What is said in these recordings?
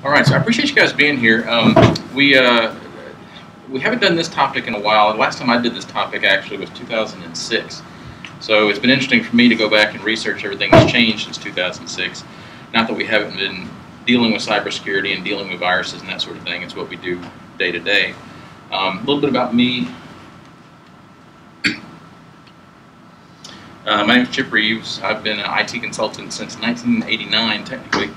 All right, so I appreciate you guys being here. We haven't done this topic in a while. The last time I did this topic actually was 2006. So it's been interesting for me to go back and research everything that's changed since 2006. Not that we haven't been dealing with cybersecurity and dealing with viruses and that sort of thing. It's what we do day to day. A little bit about me. My name is Chip Reaves. I've been an IT consultant since 1989, technically.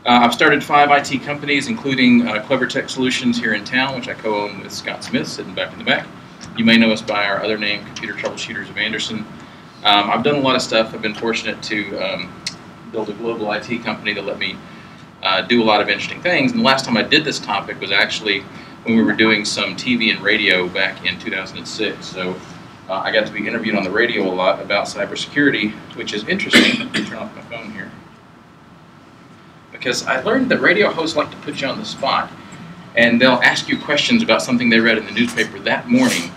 I've started 5 IT companies, including Clever Tech Solutions here in town, which I co-own with Scott Smith, sitting back in the back. You may know us by our other name, Computer Troubleshooters of Anderson. I've done a lot of stuff. I've been fortunate to build a global IT company that let me do a lot of interesting things. And the last time I did this topic was actually when we were doing some TV and radio back in 2006. So I got to be interviewed on the radio a lot about cybersecurity, which is interesting. Let me turn off my phone here. Because I learned that radio hosts like to put you on the spot, and they'll ask you questions about something they read in the newspaper that morning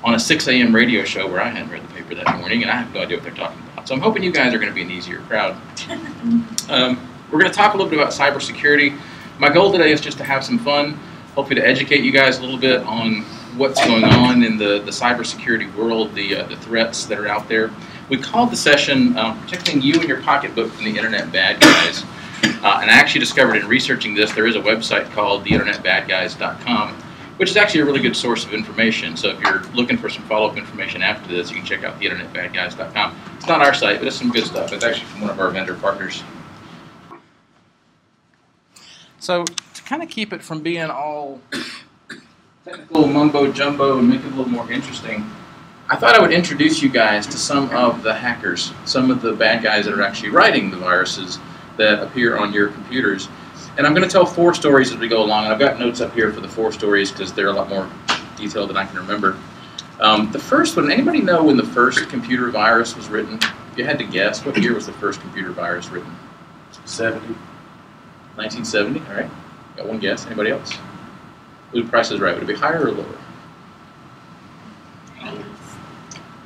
on a 6 a.m. radio show where I hadn't read the paper that morning, and I have no idea what they're talking about. So I'm hoping you guys are going to be an easier crowd. We're going to talk a little bit about cybersecurity. My goal today is just to have some fun, hopefully to educate you guys a little bit on what's going on in the cybersecurity world, the threats that are out there. We called the session Protecting You and Your Pocketbook from the Internet Bad Guys. And I actually discovered in researching this, there is a website called theinternetbadguys.com, which is actually a really good source of information. So if you're looking for some follow-up information after this, you can check out theinternetbadguys.com. It's not our site, but it's some good stuff. It's actually from one of our vendor partners. So to kind of keep it from being all technical mumbo-jumbo and make it a little more interesting, I thought I would introduce you guys to some of the hackers, some of the bad guys that are actually writing the viruses that appear on your computers. And I'm going to tell 4 stories as we go along. And I've got notes up here for the 4 stories because they're a lot more detailed than I can remember. The first one, anybody know when the first computer virus was written? If you had to guess, what year was the first computer virus written? 70. 1970, all right. Got one guess. Anybody else? Whose price is right? Would it be higher or lower? 80s.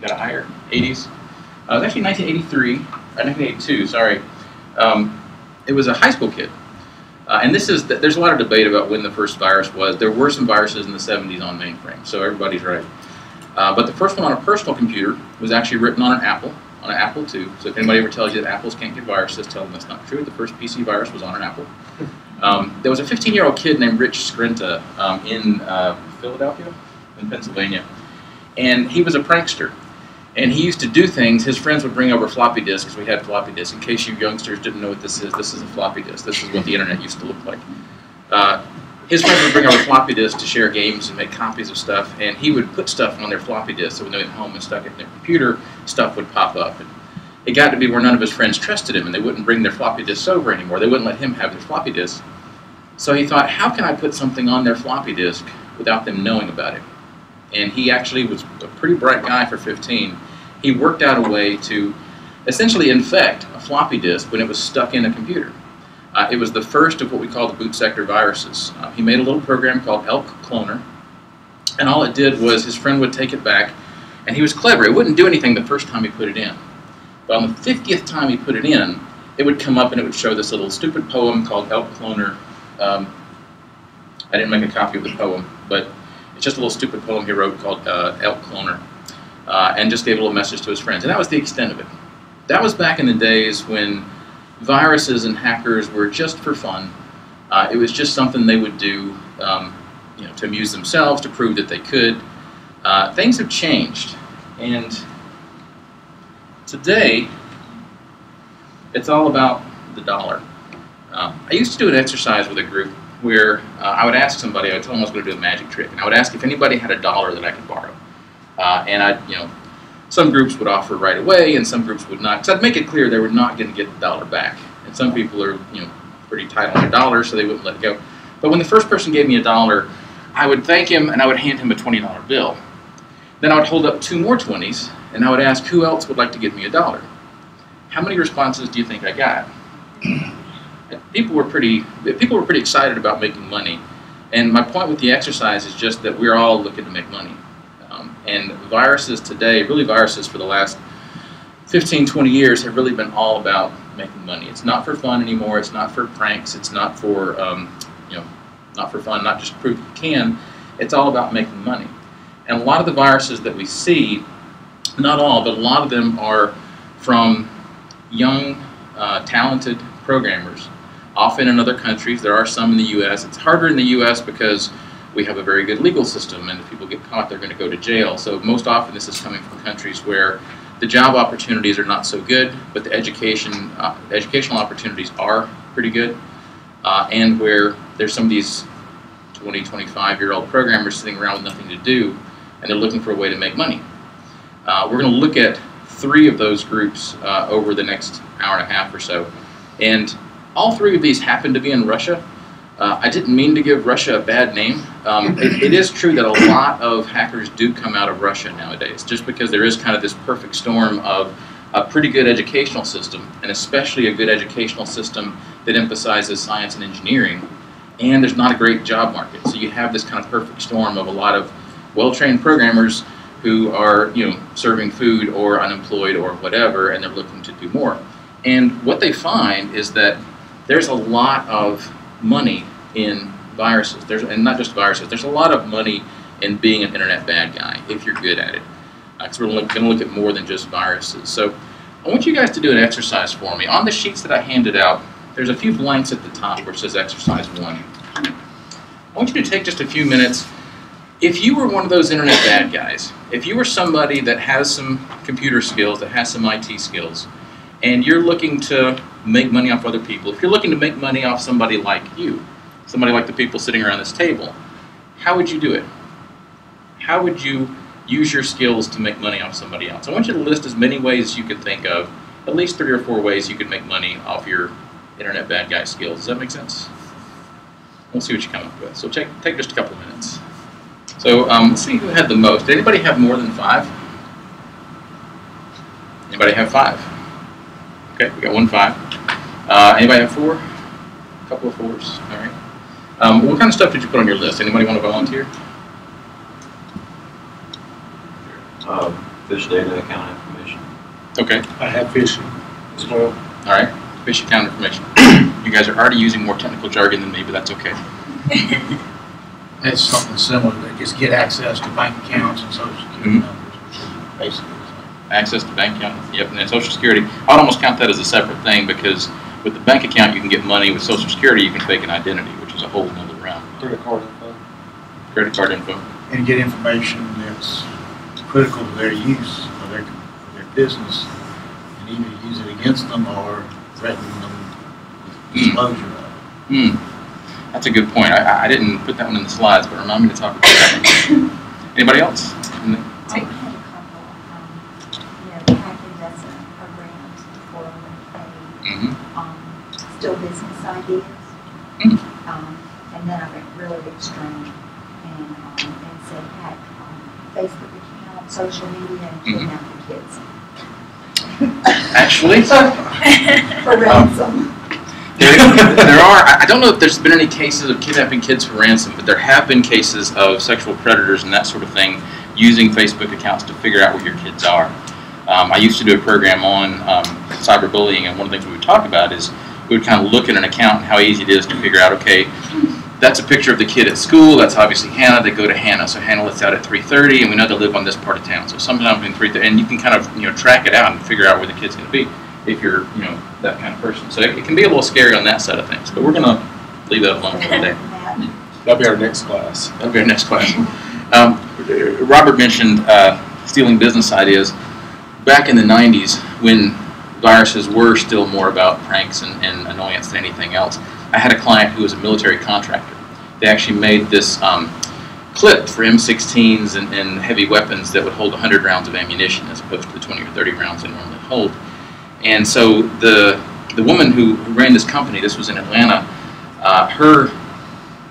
Got a higher? 80s? It was actually 1983, or 1982, sorry. It was a high school kid. And there's a lot of debate about when the first virus was. There were some viruses in the 70s on mainframes, so everybody's right. But the first one on a personal computer was actually written on an Apple II. So if anybody ever tells you that Apples can't get viruses, tell them that's not true. The first PC virus was on an Apple. There was a 15-year-old kid named Rich Skrinta in Philadelphia, in Pennsylvania. And he was a prankster. And he used to do things. His friends would bring over floppy disks. We had floppy disks. In case you youngsters didn't know what this is a floppy disk. This is what the internet used to look like. His friends would bring over floppy disks to share games and make copies of stuff. And he would put stuff on their floppy disks. So when they went home and stuck it in their computer, stuff would pop up. And it got to be where none of his friends trusted him, and they wouldn't bring their floppy disks over anymore. They wouldn't let him have their floppy disks. So he thought, how can I put something on their floppy disk without them knowing about it? And he actually was a pretty bright guy for 15. He worked out a way to essentially infect a floppy disk when it was stuck in a computer. It was the first of what we call the boot sector viruses. He made a little program called Elk Cloner, and all it did was his friend would take it back, and he was clever. It wouldn't do anything the first time he put it in. But on the 50th time he put it in, it would come up and it would show this little stupid poem called Elk Cloner. I didn't make a copy of the poem, but it's just a little stupid poem he wrote called Elk Cloner, and just gave a little message to his friends. And that was the extent of it. That was back in the days when viruses and hackers were just for fun. It was just something they would do to amuse themselves, to prove that they could. Things have changed. And today, it's all about the dollar. I used to do an exercise with a group where I would ask somebody, I would tell them I was going to do a magic trick, and I would ask if anybody had $1 that I could borrow. And some groups would offer right away, and some groups would not. Because I'd make it clear they were not going to get the dollar back. And some people are, pretty tight on their dollar, so they wouldn't let it go. But when the first person gave me $1, I would thank him, and I would hand him a $20 bill. Then I would hold up 2 more 20s, and I would ask who else would like to give me $1. How many responses do you think I got? People were pretty excited about making money. And my point with the exercise is just that we're all looking to make money. And viruses today, really viruses for the last 15, 20 years have really been all about making money. It's not for fun anymore. It's not for pranks. It's not for not for fun. Not just to prove you can. It's all about making money. And a lot of the viruses that we see, not all, but a lot of them are from young, talented programmers, often in other countries. There are some in the U.S. It's harder in the U.S. because we have a very good legal system, and if people get caught, they're going to go to jail. So most often this is coming from countries where the job opportunities are not so good, but the educational opportunities are pretty good, and where there's some of these 20, 25-year-old programmers sitting around with nothing to do, and they're looking for a way to make money. We're going to look at 3 of those groups over the next hour and a half or so, and all 3 of these happen to be in Russia. I didn't mean to give Russia a bad name. It is true that a lot of hackers do come out of Russia nowadays, just because there is kind of this perfect storm of a pretty good educational system, and especially a good educational system that emphasizes science and engineering, and there's not a great job market. So you have this kind of perfect storm of a lot of well-trained programmers who are, serving food or unemployed or whatever, and they're looking to do more. And what they find is that there's a lot of money in viruses. And not just viruses. There's a lot of money in being an internet bad guy if you're good at it. Because we're going to look at more than just viruses. So I want you guys to do an exercise for me. On the sheets that I handed out, there's a few blanks at the top where it says exercise 1. I want you to take just a few minutes. If you were one of those internet bad guys, if you were somebody that has some computer skills, that has some IT skills, and you're looking to make money off other people, if you're looking to make money off somebody like you, somebody like the people sitting around this table, how would you do it? How would you use your skills to make money off somebody else? I want you to list as many ways as you could think of, at least 3 or 4 ways you could make money off your internet bad guy skills. Does that make sense? We'll see what you come up with. So take just a couple of minutes. So let's see who had the most. Did anybody have more than 5? Anybody have 5? Okay, we got 1 5. Anybody have 4? A couple of 4s. All right. What kind of stuff did you put on your list? Anybody want to volunteer? Fish data, account information. Okay. I have phishing as well. All right. Fish account information. You guys are already using more technical jargon than me, but that's okay. It's something similar. They just get access to bank accounts and social security numbers, which is basically the same. Access to bank account. Yep, and then social security. I'd almost count that as a separate thing, because with the bank account you can get money. With social security you can fake an identity, which is a whole other realm. Credit card info. Credit card info. And get information that's critical to their use of their business, and either use it against them or threaten them with disclosure of it. That's a good point. I didn't put that one in the slides, but remind me to talk about that. Anybody else? I had a couple, Kathy does a grant for a still business ideas. And then I got really extreme and said hack Facebook account, social media, and kidnap the kids. Actually, for ransom. There are, I don't know if there's been any cases of kidnapping kids for ransom, but there have been cases of sexual predators and that sort of thing using Facebook accounts to figure out where your kids are. I used to do a program on cyberbullying, and one of the things we would talk about is we would kind of look at an account and how easy it is to figure out, okay, that's a picture of the kid at school, that's obviously Hannah, they go to Hannah, so Hannah lets out at 3:30, and we know they live on this part of town, so sometime between 3:30, and you can kind of track it out and figure out where the kid's going to be if you're that kind of person. So it can be a little scary on that side of things, but we're going to leave that alone for today. That'll be our next class. That'll be our next class. Robert mentioned stealing business ideas. Back in the 90s, when viruses were still more about pranks and annoyance than anything else, I had a client who was a military contractor. They actually made this clip for M16s and heavy weapons that would hold 100 rounds of ammunition as opposed to the 20 or 30 rounds they normally hold. And so the woman who ran this company, this was in Atlanta, her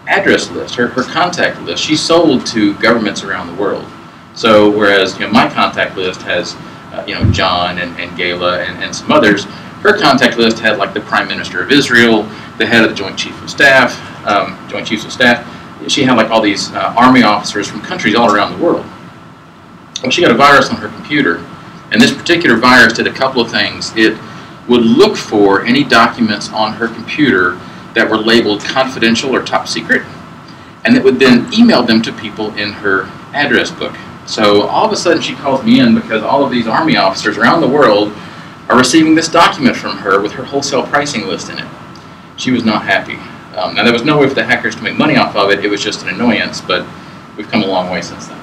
address list, her contact list, she sold to governments around the world. So whereas my contact list has John and Gayla and some others, her contact list had like the Prime Minister of Israel, the head of the Joint Chiefs of Staff. She had like all these army officers from countries all around the world. Well, she got a virus on her computer, and this particular virus did a couple of things. It would look for any documents on her computer that were labeled confidential or top secret, and it would then email them to people in her address book. So all of a sudden she calls me in because all of these Army officers around the world are receiving this document from her with her wholesale pricing list in it. She was not happy. Now there was no way for the hackers to make money off of it, it was just an annoyance, but we've come a long way since then.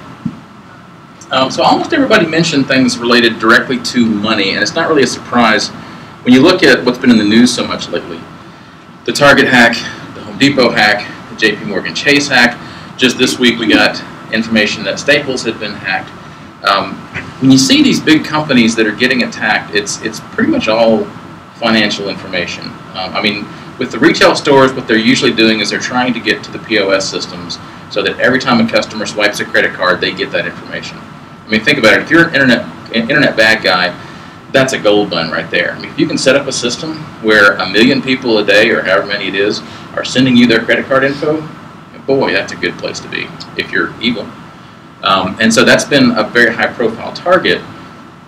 So almost everybody mentioned things related directly to money, and it's not really a surprise when you look at what's been in the news so much lately. The Target hack, the Home Depot hack, the JP Morgan Chase hack. Just this week we got information that Staples had been hacked. When you see these big companies that are getting attacked, it's pretty much all financial information. I mean, with the retail stores, what they're usually doing is they're trying to get to the POS systems so that every time a customer swipes a credit card, they get that information. I mean, think about it. If you're an internet bad guy, that's a gold mine right there. I mean, if you can set up a system where 1 million people a day, or however many it is, are sending you their credit card info, boy, that's a good place to be if you're evil. And so that's been a very high-profile target.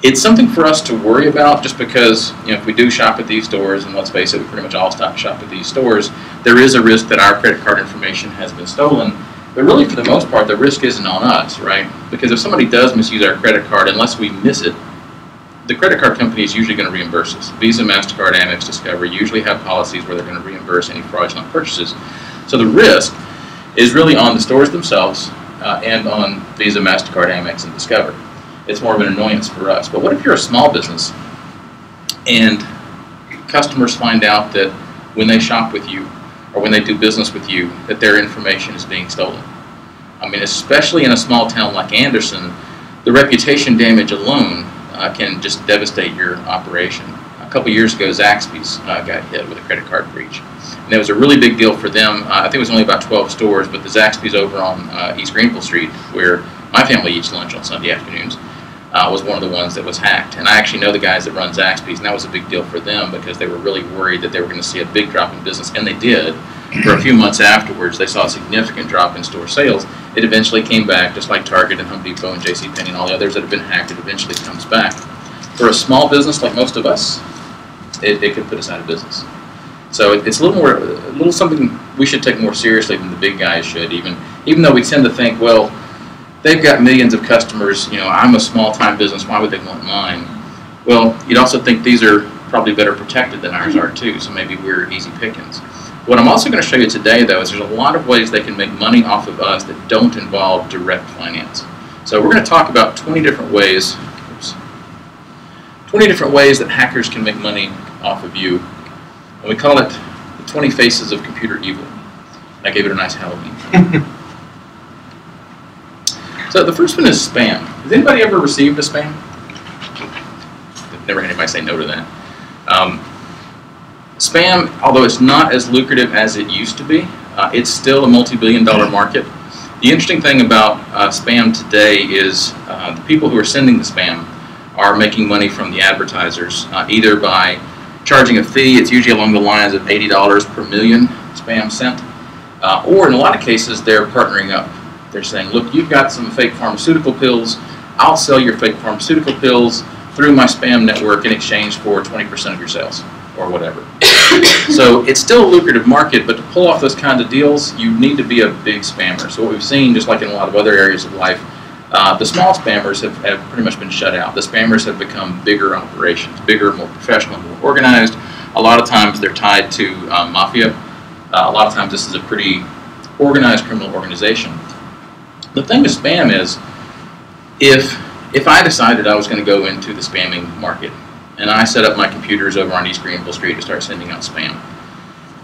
It's something for us to worry about just because, you know, if we do shop at these stores, and let's face it, we pretty much all shop at these stores, there is a risk that our credit card information has been stolen. But really, for the most part, the risk isn't on us, right? Because if somebody does misuse our credit card, unless we miss it, the credit card company is usually going to reimburse us. Visa, MasterCard, Amex, Discover usually have policies where they're going to reimburse any fraudulent purchases. So the risk is really on the stores themselves and on Visa, MasterCard, Amex, and Discover. It's more of an annoyance for us. But what if you're a small business and customers find out that when they shop with you or when they do business with you, that their information is being stolen? I mean, especially in a small town like Anderson, the reputation damage alone can just devastate your operation. A couple years ago, Zaxby's got hit with a credit card breach. And it was a really big deal for them. I think it was only about 12 stores, but the Zaxby's over on East Greenville Street, where my family eats lunch on Sunday afternoons, was one of the ones that was hacked. And I actually know the guys that run Zaxby's, and that was a big deal for them because they were really worried that they were going to see a big drop in business, and they did. For a few months afterwards, they saw a significant drop in store sales. It eventually came back, just like Target and Home Depot and JCPenney and all the others that have been hacked, it eventually comes back. For a small business like most of us, it could put us out of business. So it's a little something we should take more seriously than the big guys should, even though we tend to think, well, they've got millions of customers, you know, I'm a small-time business, why would they want mine? Well, you'd also think these are probably better protected than ours are too, so maybe we're easy pickings. What I'm also going to show you today, though, is there's a lot of ways they can make money off of us that don't involve direct finance. So we're going to talk about 20 different ways, 20 different ways that hackers can make money off of you. And we call it the 20 faces of computer evil. I gave it a nice Halloween. So the first one is spam. Has anybody ever received a spam? I've never had anybody say no to that. Spam, although it's not as lucrative as it used to be, it's still a multi-billion-dollar market. The interesting thing about spam today is the people who are sending the spam are making money from the advertisers, either by charging a fee. It's usually along the lines of $80 per million spam sent, or in a lot of cases they're partnering up. They're saying, look, you've got some fake pharmaceutical pills, I'll sell your fake pharmaceutical pills through my spam network in exchange for 20% of your sales, or whatever. So it's still a lucrative market, but to pull off those kinds of deals, you need to be a big spammer. So what we've seen, just like in a lot of other areas of life, the small spammers have pretty much been shut out. The spammers have become bigger operations, bigger, more professional, more organized. A lot of times they're tied to mafia. A lot of times this is a pretty organized criminal organization. The thing with spam is, if I decided I was going to go into the spamming market, and I set up my computers over on East Greenville Street to start sending out spam,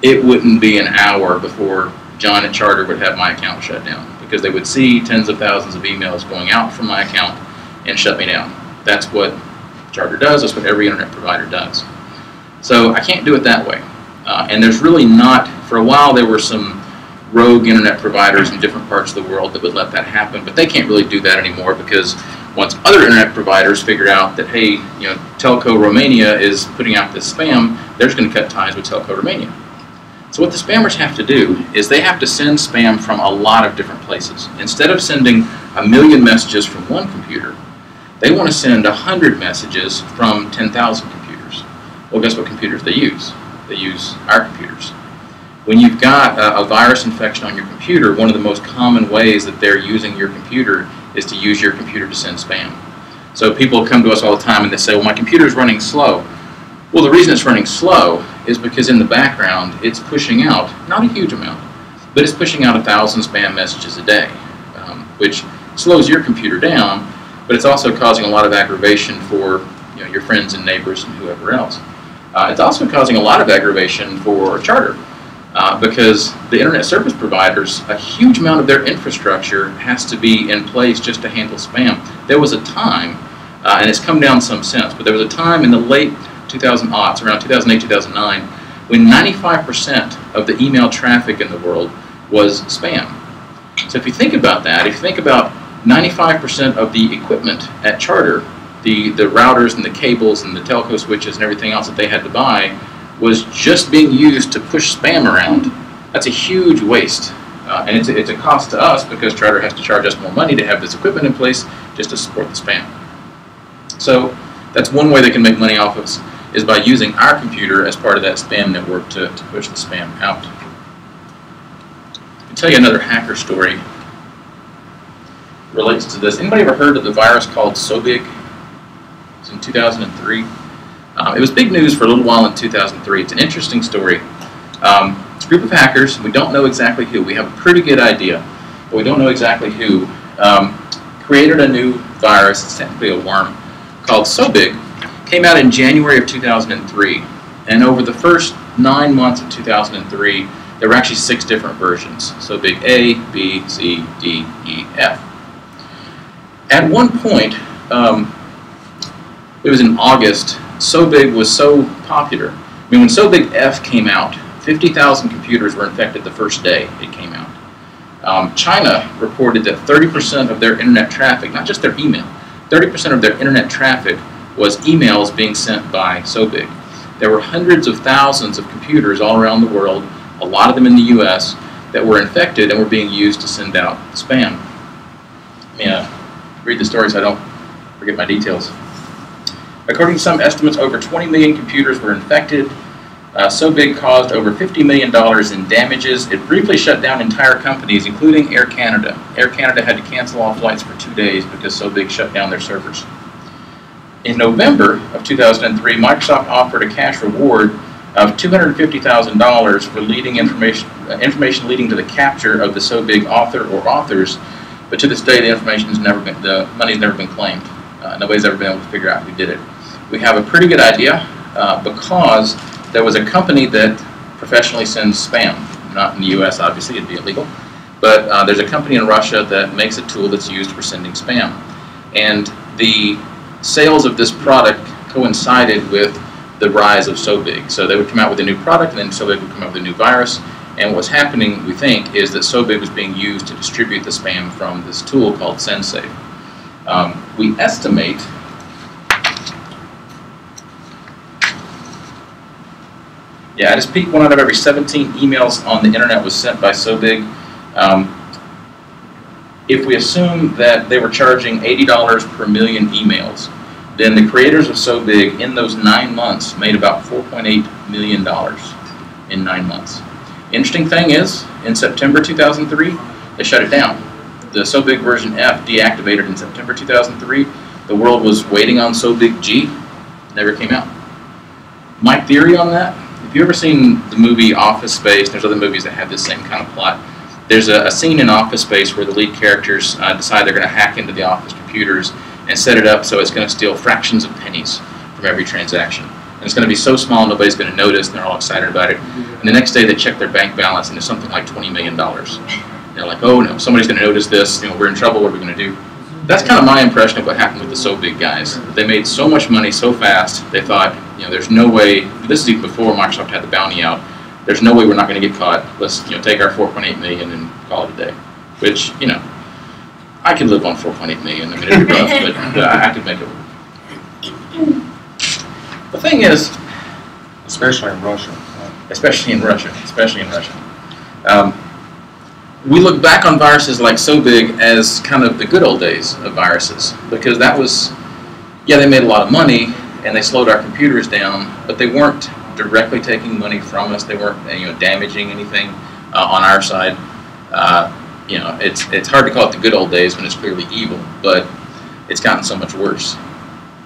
it wouldn't be an hour before John at Charter would have my account shut down, because they would see tens of thousands of emails going out from my account and shut me down. That's what Charter does. That's what every internet provider does. So I can't do it that way. And there's really not, for a while there were some rogue internet providers in different parts of the world that would let that happen, but they can't really do that anymore, because once other internet providers figured out that, hey, you know, Telco Romania is putting out this spam, they're just going to cut ties with Telco Romania. So what the spammers have to do is they have to send spam from a lot of different places. Instead of sending 1 million messages from one computer, they want to send 100 messages from 10,000 computers. Well, guess what computers they use? They use our computers. When you've got a virus infection on your computer, one of the most common ways that they're using your computer is to use your computer to send spam. So people come to us all the time and they say, well, my computer's running slow. Well, the reason it's running slow is because in the background it's pushing out, not a huge amount, but it's pushing out 1,000 spam messages a day, which slows your computer down, but it's also causing a lot of aggravation for your friends and neighbors and whoever else. It's also causing a lot of aggravation for Charter because the internet service providers, a huge amount of their infrastructure has to be in place just to handle spam. There was a time, and it's come down some since, but there was a time in the late 2000s, around 2008, 2009, when 95% of the email traffic in the world was spam. So if you think about that, if you think about 95% of the equipment at Charter, the routers and the cables and the telco switches and everything else that they had to buy was just being used to push spam around, that's a huge waste. And it's a cost to us because Charter has to charge us more money to have this equipment in place just to support the spam. So that's one way they can make money off of us, is by using our computer as part of that spam network to push the spam out. I'll tell you another hacker story relates to this. Anybody ever heard of the virus called SoBig? It was in 2003. It was big news for a little while in 2003. It's an interesting story. It's a group of hackers. We don't know exactly who. We have a pretty good idea, but we don't know exactly who. Created a new virus, it's technically a worm, called SoBig. Came out in January of 2003. And over the first 9 months of 2003, there were actually 6 different versions. SoBig A, B, C, D, E, F. At one point, it was in August, SoBig was so popular. I mean, when SoBig F came out, 50,000 computers were infected the first day it came out. China reported that 30% of their internet traffic, not just their email, 30% of their internet traffic was emails being sent by SoBig. There were hundreds of thousands of computers all around the world, a lot of them in the US, that were infected and were being used to send out spam. Read the story so I don't forget my details. According to some estimates, over 20 million computers were infected. SoBig caused over $50 million in damages. It briefly shut down entire companies, including Air Canada. Air Canada had to cancel all flights for 2 days because SoBig shut down their servers. In November of 2003, Microsoft offered a cash reward of $250,000 for leading information leading to the capture of the SoBig author or authors. But to this day, the money's never been claimed. Nobody's ever been able to figure out who did it. We have a pretty good idea because there was a company that professionally sends spam. Not in the US, obviously, it'd be illegal. But there's a company in Russia that makes a tool that's used for sending spam. And the sales of this product coincided with the rise of SoBig. So they would come out with a new product, and then SoBig would come out with a new virus. And what's happening, we think, is that SoBig was being used to distribute the spam from this tool called SendSafe. We estimate at its peak, 1 out of every 17 emails on the internet was sent by SoBig. If we assume that they were charging $80 per million emails, then the creators of SoBig in those 9 months made about $4.8 million in 9 months. Interesting thing is, in September 2003, they shut it down. The SoBig version F deactivated in September 2003. The world was waiting on SoBig G, never came out. My theory on that, if you've ever seen the movie Office Space, there's other movies that have this same kind of plot. There's a scene in Office Space where the lead characters decide they're going to hack into the office computers and set it up so it's going to steal fractions of pennies from every transaction. And it's going to be so small nobody's going to notice, and they're all excited about it. And the next day they check their bank balance and it's something like $20 million. They're like, oh no, somebody's going to notice this, we're in trouble, what are we going to do? That's kind of my impression of what happened with the SoBig guys. They made so much money so fast, they thought, there's no way, this is even before Microsoft had the bounty out, there's no way we're not going to get caught. Let's take our 4.8 million and call it a day. Which, I could live on 4.8 million. I mean, it'd be rough, but I could make it work. The thing is, Especially in Russia. especially in Russia, we look back on viruses like SoBig as kind of the good old days of viruses, because that was, they made a lot of money, and they slowed our computers down, but they weren't directly taking money from us. They weren't damaging anything on our side. It's hard to call it the good old days when it's clearly evil, but it's gotten so much worse.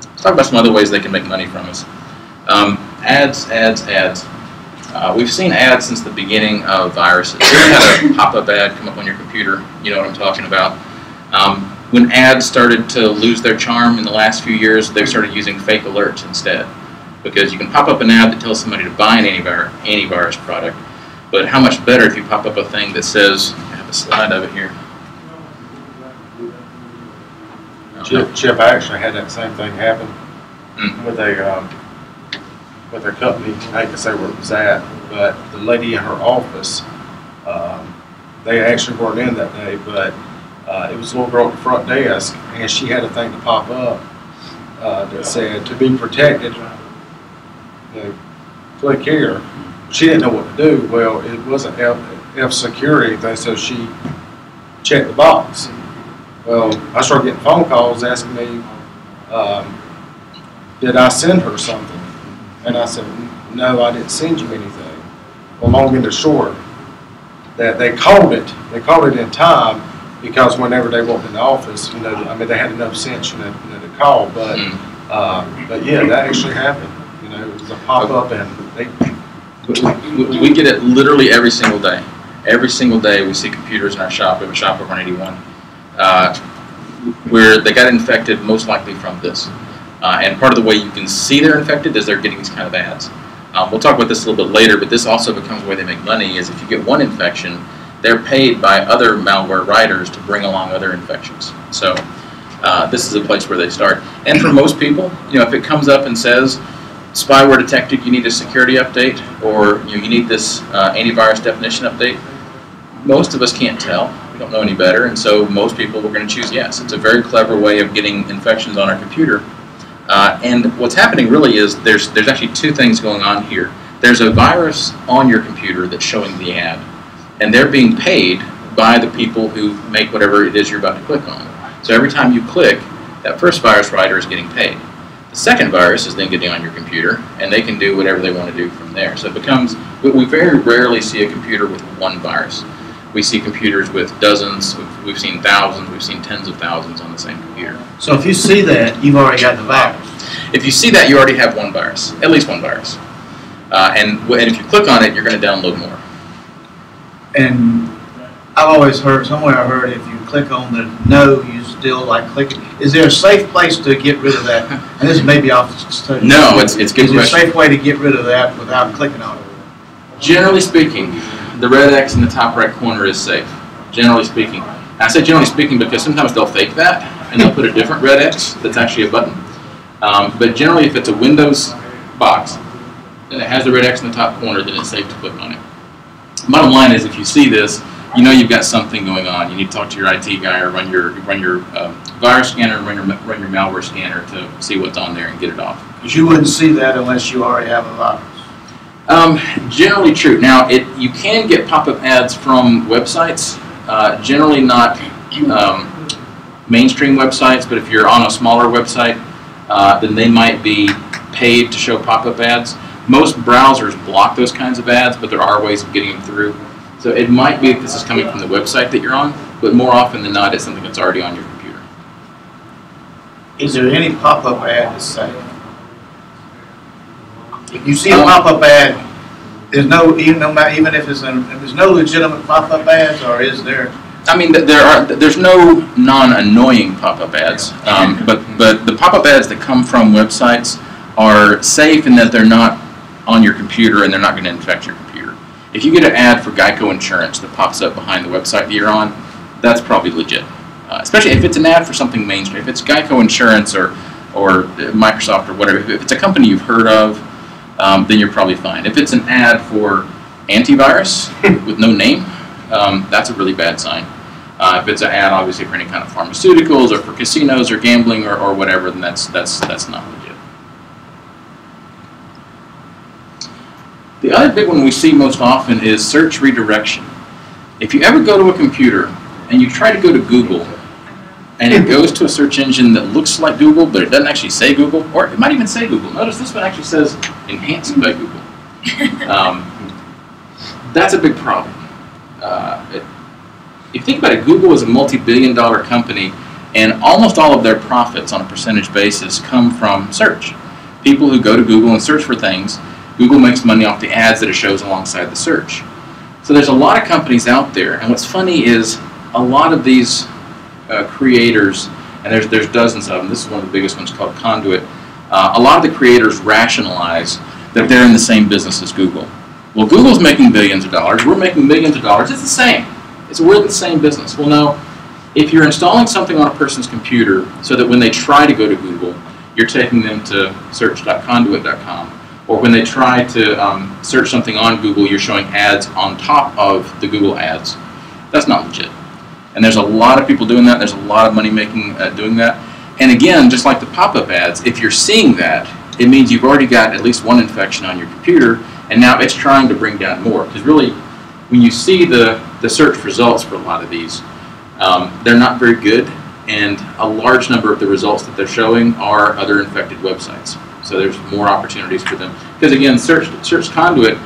Let's talk about some other ways they can make money from us. Ads. We've seen ads since the beginning of viruses. You ever had a pop-up ad come up on your computer? You know what I'm talking about. When ads started to lose their charm in the last few years, they started using fake alerts instead. Because you can pop up an ad that tells somebody to buy an antivirus product, but how much better if you pop up a thing that says, I have a slide of it here. Chip actually had that same thing happen with a company. I hate to say where it was at, but the lady in her office, they actually weren't in that day, but it was a little girl at the front desk, and she had a thing to pop up that said, to be protected, click here. She didn't know what to do. Well, it wasn't F security thing, so she checked the box. Well, I started getting phone calls asking me, did I send her something? And I said, no, I didn't send you anything. Well, long and the short, that they called it in time, because whenever they walked in the office, they had enough sense, to call. But yeah, that actually happened. It was a pop-up, and we get it literally every single day. Every single day we see computers in our shop. We have a shop over on 81, where they got infected, most likely from this. And part of the way you can see they're infected is they're getting these kind of ads. We'll talk about this a little bit later, but this also becomes the way they make money. Is if you get one infection, they're paid by other malware writers to bring along other infections. So this is a place where they start. And for most people, if it comes up and says, spyware detected, you need a security update, or you need this antivirus definition update, most of us can't tell. We don't know any better, and so most people we're going to choose yes. It's a very clever way of getting infections on our computer. And what's happening really is there's actually two things going on here. There's a virus on your computer that's showing the ad, and they're being paid by the people who make whatever it is you're about to click on. So every time you click, that first virus writer is getting paid. The second virus is then getting on your computer, and they can do whatever they want to do from there. So it becomes, we very rarely see a computer with one virus. We see computers with dozens, we've seen thousands, we've seen tens of thousands on the same computer. So if you see that, you've already got the virus. If you see that, you already have one virus, at least one virus. And if you click on it, you're going to download more. And I've always heard, somewhere I heard, if you click on the no, you still like clicking. Is there a safe place to get rid of that? And this may be off the study. No, it's good question. Is there a safe way to get rid of that without clicking on it? Generally speaking, the red X in the top right corner is safe. Generally speaking. And I say generally speaking because sometimes they'll fake that and they'll put a different red X that's actually a button. But generally, if it's a Windows box and it has the red X in the top corner, then it's safe to click on it. Bottom line is, if you see this, you know you've got something going on. You need to talk to your IT guy or run your virus scanner, run your malware scanner to see what's on there and get it off. Because you wouldn't see that unless you already have a virus. Generally true. Now, you can get pop-up ads from websites. Generally not mainstream websites, but if you're on a smaller website, then they might be paid to show pop-up ads. Most browsers block those kinds of ads, but there are ways of getting them through. So it might be that this is coming from the website that you're on, but more often than not, it's something that's already on your computer. Is there any pop-up ad that's safe? If you see a pop-up ad, there's no, even if there's no legitimate pop-up ads, or is there? I mean, there's no non-annoying pop-up ads, but the pop-up ads that come from websites are safe in that they're not on your computer and they're not going to infect your computer. If you get an ad for Geico Insurance that pops up behind the website that you're on, that's probably legit. Especially if it's an ad for something mainstream. If it's Geico Insurance or Microsoft or whatever, if it's a company you've heard of, then you're probably fine. If it's an ad for antivirus with no name, that's a really bad sign. If it's an ad, obviously, for any kind of pharmaceuticals or for casinos or gambling or whatever, then that's not legit. The other big one we see most often is search redirection. If you ever go to a computer and you try to go to Google and it goes to a search engine that looks like Google, but it doesn't actually say Google, or it might even say Google. Notice this one actually says enhanced by Google. That's a big problem. If you think about it, Google is a multi-billion-dollar company, and almost all of their profits on a percentage basis come from search. People who go to Google and search for things, Google makes money off the ads that it shows alongside the search. So there's a lot of companies out there, and what's funny is a lot of these creators, and there's dozens of them, this is one of the biggest ones called Conduit, a lot of the creators rationalize that they're in the same business as Google. Well, Google's making billions of dollars, we're making millions of dollars, it's the same. We're in the same business. Well, no, if you're installing something on a person's computer so that when they try to go to Google, you're taking them to search.conduit.com, or when they try to search something on Google, you're showing ads on top of the Google ads, that's not legit. And there's a lot of people doing that, there's a lot of money making doing that. And again, just like the pop-up ads, if you're seeing that, it means you've already got at least one infection on your computer, and now it's trying to bring down more. Because really, when you see the search results for a lot of these, they're not very good, and a large number of the results that they're showing are other infected websites. So there's more opportunities for them. Because again, Search Conduit,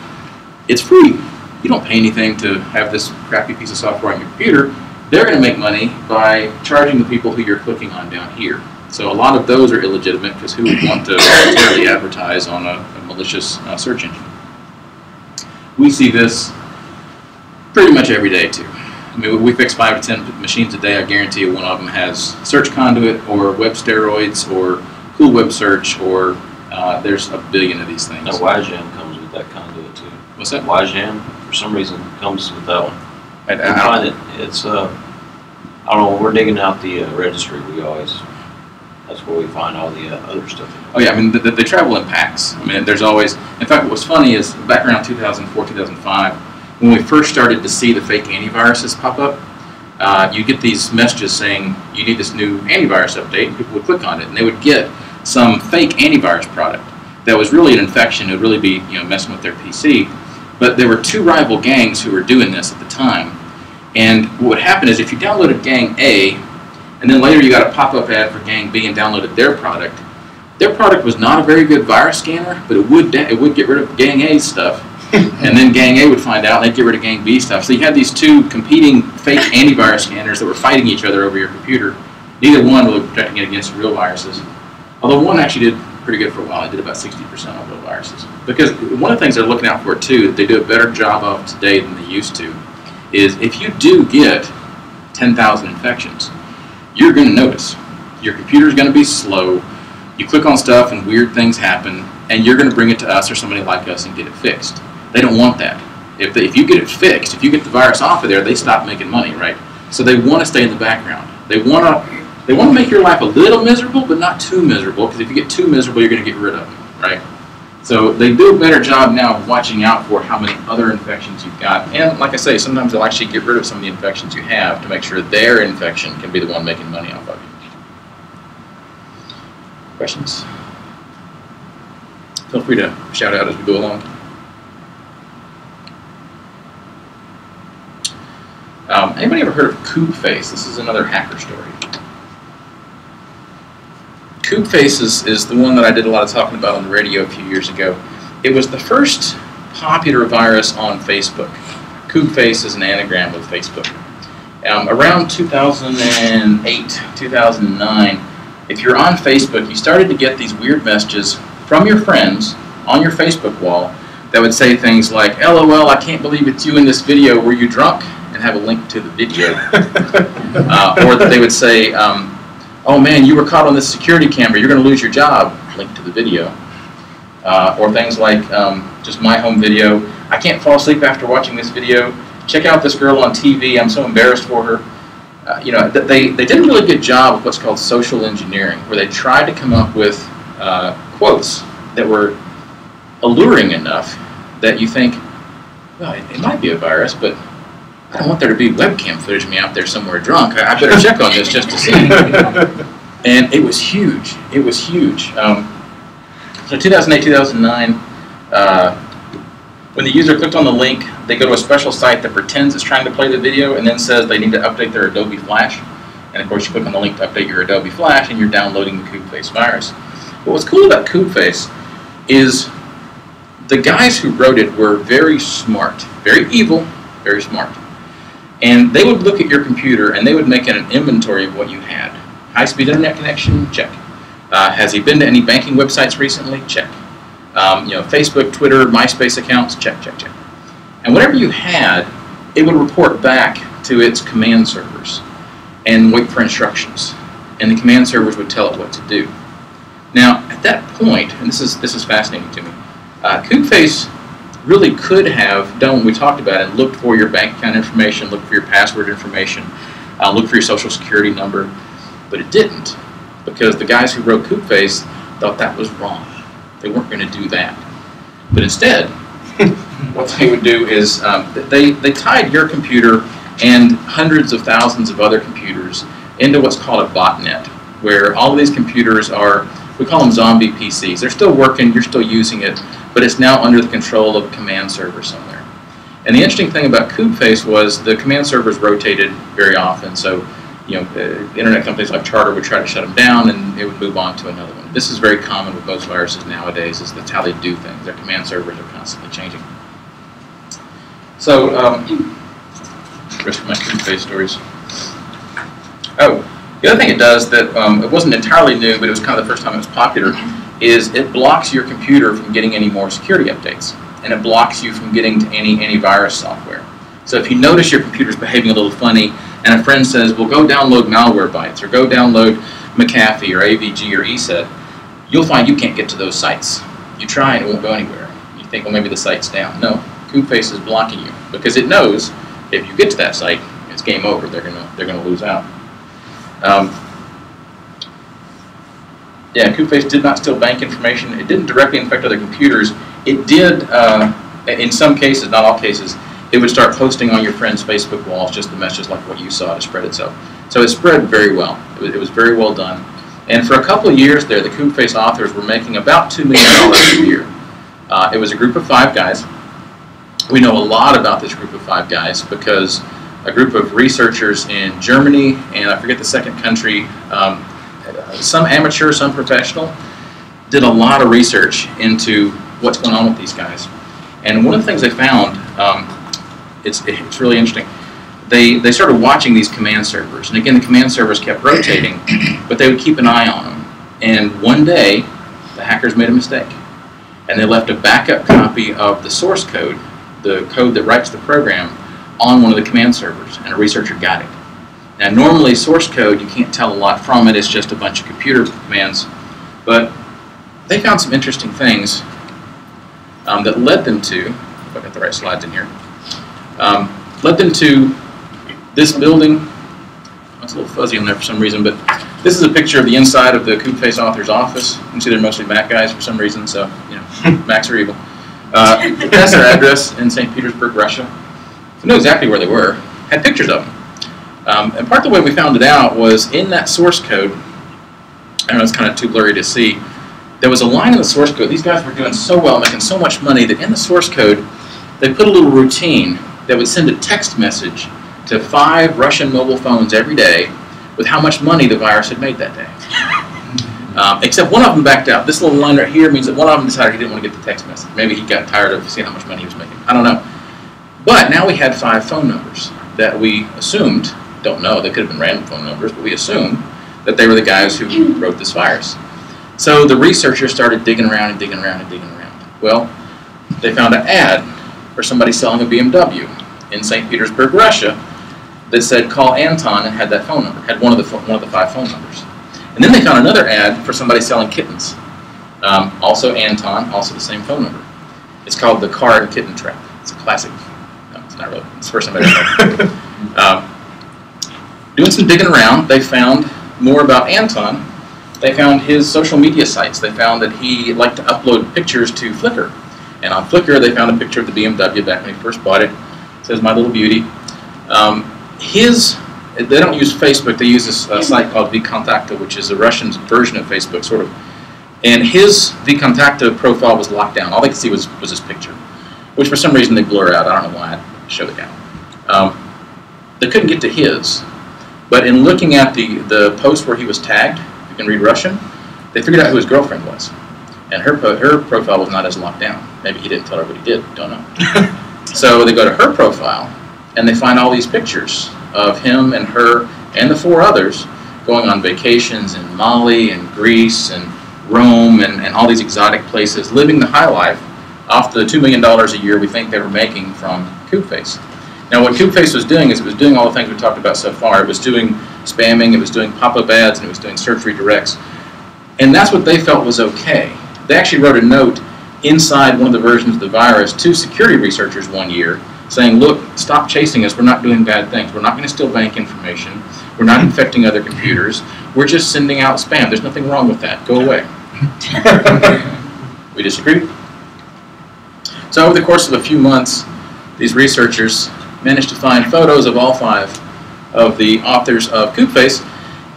it's free. You don't pay anything to have this crappy piece of software on your computer. They're going to make money by charging the people who you're clicking on down here. So a lot of those are illegitimate, because who would want to voluntarily advertise on a malicious search engine? We see this pretty much every day too. I mean, we fix 5 to 10 machines a day. I guarantee you one of them has Search Conduit or Web Steroids or Cool Web Search, or there's a billion of these things. Now, YJAM comes with that conduit too. What's that? YJAM, for some reason, comes with that one. I find it's I don't know, when we're digging out the registry, that's where we find all the other stuff. Oh yeah, I mean, they travel in packs. I mean, there's always, in fact, what was funny is back around 2004, 2005, when we first started to see the fake antiviruses pop up, you get these messages saying, you need this new antivirus update, and people would click on it, and they would get some fake antivirus product that was really an infection. It would really be, messing with their PC. But there were two rival gangs who were doing this at the time. And what would happen is if you downloaded Gang A, and then later you got a pop-up ad for Gang B and downloaded their product was not a very good virus scanner, but it would get rid of Gang A's stuff. And then Gang A would find out and they'd get rid of Gang B's stuff. So you had these two competing fake antivirus scanners that were fighting each other over your computer. Neither one was protecting it against real viruses. Although one actually did pretty good for a while. It did about 60% on real viruses. Because one of the things they're looking out for too, that they do a better job of today than they used to, is if you do get 10,000 infections, you're going to notice. Your computer's going to be slow. You click on stuff and weird things happen, and you're going to bring it to us or somebody like us and get it fixed. They don't want that. If you get it fixed, if you get the virus off of there, they stop making money, right? So they want to stay in the background. They want to make your life a little miserable, but not too miserable, because if you get too miserable, you're going to get rid of them, right? So they do a better job now of watching out for how many other infections you've got. And like I say, sometimes they'll actually get rid of some of the infections you have to make sure their infection can be the one making money off of you. Questions? Feel free to shout out as we go along. Anybody ever heard of Koobface? This is another hacker story. Koobface is the one that I did a lot of talking about on the radio a few years ago. It was the first popular virus on Facebook. Koobface is an anagram with Facebook. Around 2008, 2009, if you're on Facebook, you started to get these weird messages from your friends on your Facebook wall that would say things like, LOL, I can't believe it's you in this video, were you drunk? And have a link to the video. Or that they would say, oh man, you were caught on this security camera, you're going to lose your job, link to the video. Or things like, just my home video, I can't fall asleep after watching this video, check out this girl on TV, I'm so embarrassed for her. They did a really good job of what's called social engineering, where they tried to come up with quotes that were alluring enough that you think, well, it might be a virus, but I don't want there to be webcam footage of me out there somewhere drunk. I better check on this just to see. And it was huge. It was huge. So 2008, 2009, when the user clicked on the link, they go to a special site that pretends it's trying to play the video and then says they need to update their Adobe Flash. And of course, you click on the link to update your Adobe Flash, and you're downloading the Koobface virus. But what's cool about Koobface is the guys who wrote it were very smart, very evil, very smart. And they would look at your computer and they would make an inventory of what you had. High-speed internet connection? Check. Has he been to any banking websites recently? Check. Facebook, Twitter, MySpace accounts? Check, check, check. And whatever you had, it would report back to its command servers and wait for instructions. And the command servers would tell it what to do. Now, at that point, and this is fascinating to me, Koobface really could have done what we talked about and looked for your bank account information, looked for your password information, looked for your social security number, but it didn't, because the guys who wrote Koobface thought that was wrong. They weren't going to do that. But instead, what they would do is they tied your computer and hundreds of thousands of other computers into what's called a botnet, where all of these computers are, we call them zombie PCs. They're still working, you're still using it, but it's now under the control of a command server somewhere. And the interesting thing about Koobface was the command servers rotated very often, so internet companies like Charter would try to shut them down and it would move on to another one. This is very common with most viruses nowadays, is that's how they do things. Their command servers are constantly changing. So, rest of my Koobface stories. Oh, the other thing it does that it wasn't entirely new, but it was kind of the first time it was popular, is it blocks your computer from getting any more security updates, and it blocks you from getting to any antivirus software. So if you notice your computer's behaving a little funny, and a friend says, well, go download Malwarebytes, or go download McAfee, or AVG, or ESET, you'll find you can't get to those sites. You try and it won't go anywhere. You think, well, maybe the site's down. No, Koobface is blocking you, because it knows if you get to that site, it's game over. They're gonna lose out. Yeah, Koobface did not steal bank information. It didn't directly infect other computers. It did, in some cases, not all cases, it would start posting on your friends' Facebook walls just the messages like what you saw to spread itself. So it spread very well. It was very well done. And for a couple of years there, the Koobface authors were making about $2 million a year. It was a group of 5 guys. We know a lot about this group of 5 guys because a group of researchers in Germany, and I forget the second country, some amateur, some professional, did a lot of research into what's going on with these guys. And one of the things they found, it's really interesting. They started watching these command servers, and again, the command servers kept rotating, but they would keep an eye on them. And one day, the hackers made a mistake, and they left a backup copy of the source code, the code that writes the program, on one of the command servers, and a researcher got it. Now, normally, source code, you can't tell a lot from it. It's just a bunch of computer commands. But they found some interesting things that led them to, if I got the right slides in here, led them to this building. It's a little fuzzy on there for some reason, but this is a picture of the inside of the Koobface author's office. You can see they're mostly Mac guys for some reason, so, Macs are evil. That's their address in St. Petersburg, Russia. So we know exactly where they were. Had pictures of them. And part of the way we found it out was in that source code, I don't know, it's kind of too blurry to see, there was a line in the source code. These guys were doing so well, making so much money, that in the source code, they put a little routine that would send a text message to 5 Russian mobile phones every day with how much money the virus had made that day. Except one of them backed out. This little line right here means that one of them decided he didn't want to get the text message. Maybe he got tired of seeing how much money he was making. I don't know. But now we had 5 phone numbers that we assumed, don't know, they could have been random phone numbers, but we assumed that they were the guys who wrote this virus. So the researchers started digging around and digging around and digging around. Well, they found an ad for somebody selling a BMW in St. Petersburg, Russia, that said call Anton, and had that phone number, had one of the 5 phone numbers. And then they found another ad for somebody selling kittens. Also Anton, also the same phone number. It's called the Car and Kitten Trap. It's a classic. No, it's not really. It's the first time I've ever heard. Doing some digging around, they found more about Anton. They found his social media sites. They found that he liked to upload pictures to Flickr. And on Flickr, they found a picture of the BMW back when he first bought it. It says, "My little beauty." They don't use Facebook. They use this site called VKontakte, which is a Russian version of Facebook, sort of. And his VKontakte profile was locked down. All they could see was his picture, which for some reason they blur out. I don't know why. I showed it down. They couldn't get to his. But in looking at the post where he was tagged, you can read Russian, they figured out who his girlfriend was. And her profile was not as locked down. Maybe he didn't tell her what he did, don't know. So they go to her profile, and they find all these pictures of him and her and the 4 others going on vacations in Mali and Greece and Rome and all these exotic places, living the high life off the $2 million a year we think they were making from Koobface. Now what Koobface was doing is it was doing all the things we talked about so far. It was doing spamming, it was doing pop-up ads, and it was doing search redirects. And that's what they felt was okay. They actually wrote a note inside one of the versions of the virus to security researchers one year saying, look, stop chasing us, we're not doing bad things. We're not going to steal bank information. We're not infecting other computers. We're just sending out spam. There's nothing wrong with that. Go away. We disagree. So over the course of a few months, these researchers managed to find photos of all 5 of the authors of Koobface,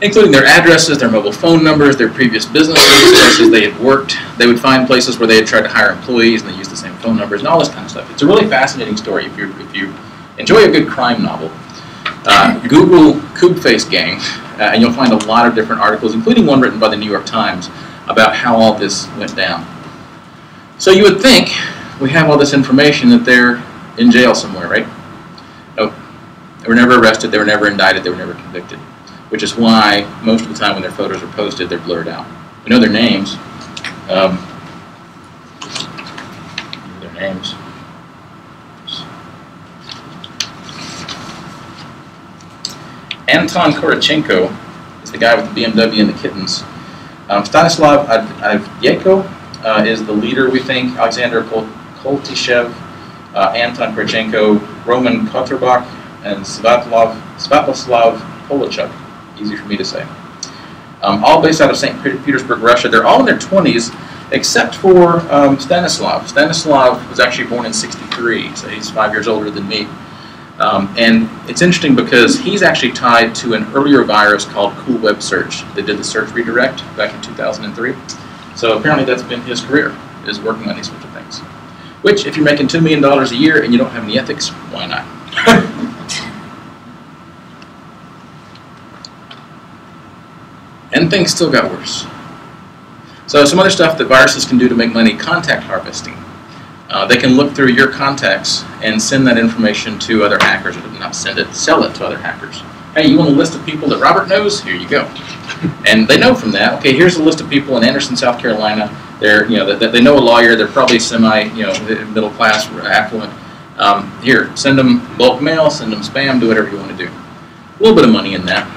including their addresses, their mobile phone numbers, their previous businesses, places they had worked. They would find places where they had tried to hire employees and they used the same phone numbers and all this kind of stuff. It's a really fascinating story. If you enjoy a good crime novel, Google Koobface gang, and you'll find a lot of different articles, including one written by the New York Times, about how all this went down. So you would think we have all this information that they're in jail somewhere, right? Nope. They were never arrested, they were never indicted, they were never convicted, which is why most of the time when their photos are posted, they're blurred out. We know their names. Anton Korochenko is the guy with the BMW and the kittens. Stanislav Avdyeko is the leader, we think. Alexander Koltishev, Anton Korochenko, Roman Koterbach, and Sviatoslav Polachuk. Easy for me to say. All based out of St. Petersburg, Russia. They're all in their 20s, except for Stanislav. Stanislav was actually born in '63, so he's 5 years older than me. And it's interesting because he's actually tied to an earlier virus called Cool Web Search that did the search redirect back in 2003. So apparently that's been his career, is working on these sorts of things. Which, if you're making $2 million a year and you don't have any ethics, why not? And things still got worse. So some other stuff that viruses can do to make money: contact harvesting. They can look through your contacts and send that information to other hackers, or not send it, sell it to other hackers. Hey, you want a list of people that Robert knows? Here you go. And they know from that, okay, here's a list of people in Anderson, South Carolina. They're, they know a lawyer. They're probably semi, middle class, affluent. Here, send them bulk mail, send them spam, do whatever you want to do. A little bit of money in that.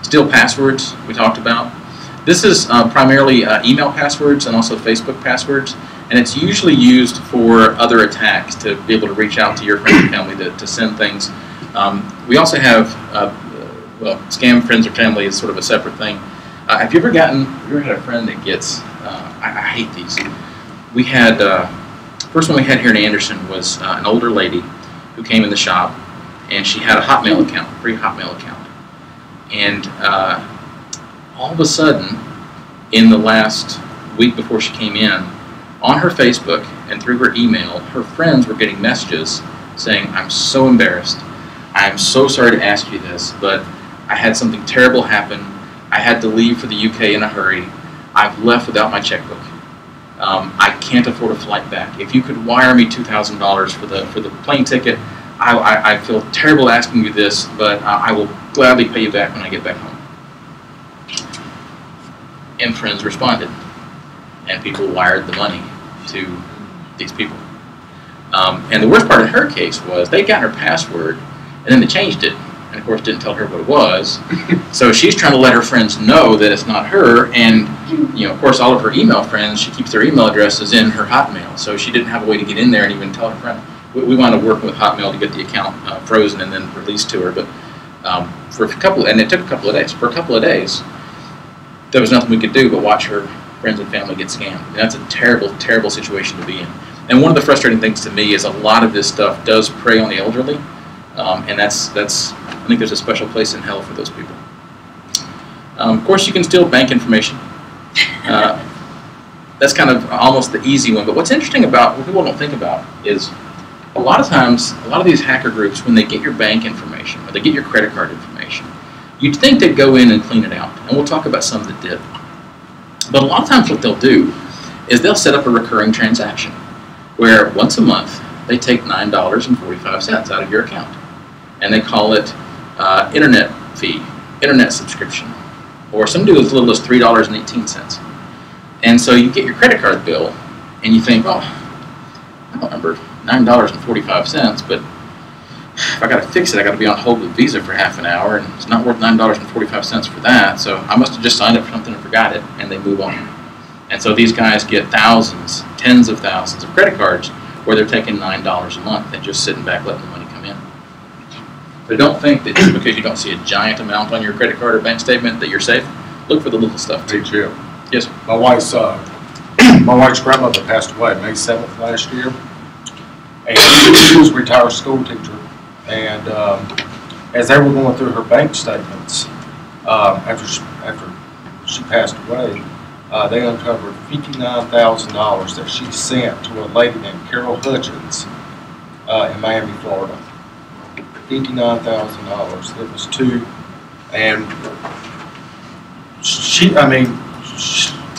Steal passwords, we talked about. This is primarily email passwords and also Facebook passwords, and it's usually used for other attacks to be able to reach out to your friends and family to send things. We also have, scam friends or family is sort of a separate thing. Have you ever had a friend that gets, I hate these. We had, first one we had here in Anderson was an older lady who came in the shop, and she had a Hotmail account, free Hotmail account. And all of a sudden, in the last week before she came in, on her Facebook and through her email, her friends were getting messages saying, "I'm so embarrassed. I'm so sorry to ask you this, but I had something terrible happen. I had to leave for the UK in a hurry. I've left without my checkbook. I can't afford a flight back. If you could wire me $2,000 for the plane ticket, I feel terrible asking you this, but I will gladly pay you back when I get back home." And friends responded, and people wired the money to these people. And the worst part in her case was they got her password, and then they changed it, and of course didn't tell her what it was. So she's trying to let her friends know that it's not her, and of course all of her email friends, she keeps their email addresses in her Hotmail, so she didn't have a way to get in there and even tell her friend. We wound up working with Hotmail to get the account frozen and then released to her, but and it took a couple of days. For a couple of days, there was nothing we could do but watch her friends and family get scammed. And that's a terrible, terrible situation to be in. And one of the frustrating things to me is a lot of this stuff does prey on the elderly, and I think there's a special place in hell for those people. Of course, you can steal bank information. That's kind of almost the easy one. But what's interesting about, what people don't think about, is A lot of times, a lot of these hacker groups, when they get your bank information, or they get your credit card information, you'd think they'd go in and clean it out. And we'll talk about some that did. But a lot of times what they'll do is they'll set up a recurring transaction where once a month they take $9.45 out of your account. And they call it internet fee, internet subscription. Or some do as little as $3.18. And so you get your credit card bill and you think, oh, I don't remember $9.45, but if I got to fix it, I got to be on hold with Visa for half an hour, and it's not worth $9.45 for that, so I must have just signed up for something and forgot it, and they move on. And so these guys get thousands, tens of thousands of credit cards where they're taking $9 a month and just sitting back letting the money come in. But don't think that just because you don't see a giant amount on your credit card or bank statement that you're safe. Look for the little stuff too. Hey, Jim. Yes. My wife's grandmother passed away May 7th last year, and she was a retired school teacher. And as they were going through her bank statements after she passed away, they uncovered $59,000 that she sent to a lady named Carol Hutchins in Miami, Florida. $59,000. It was two, and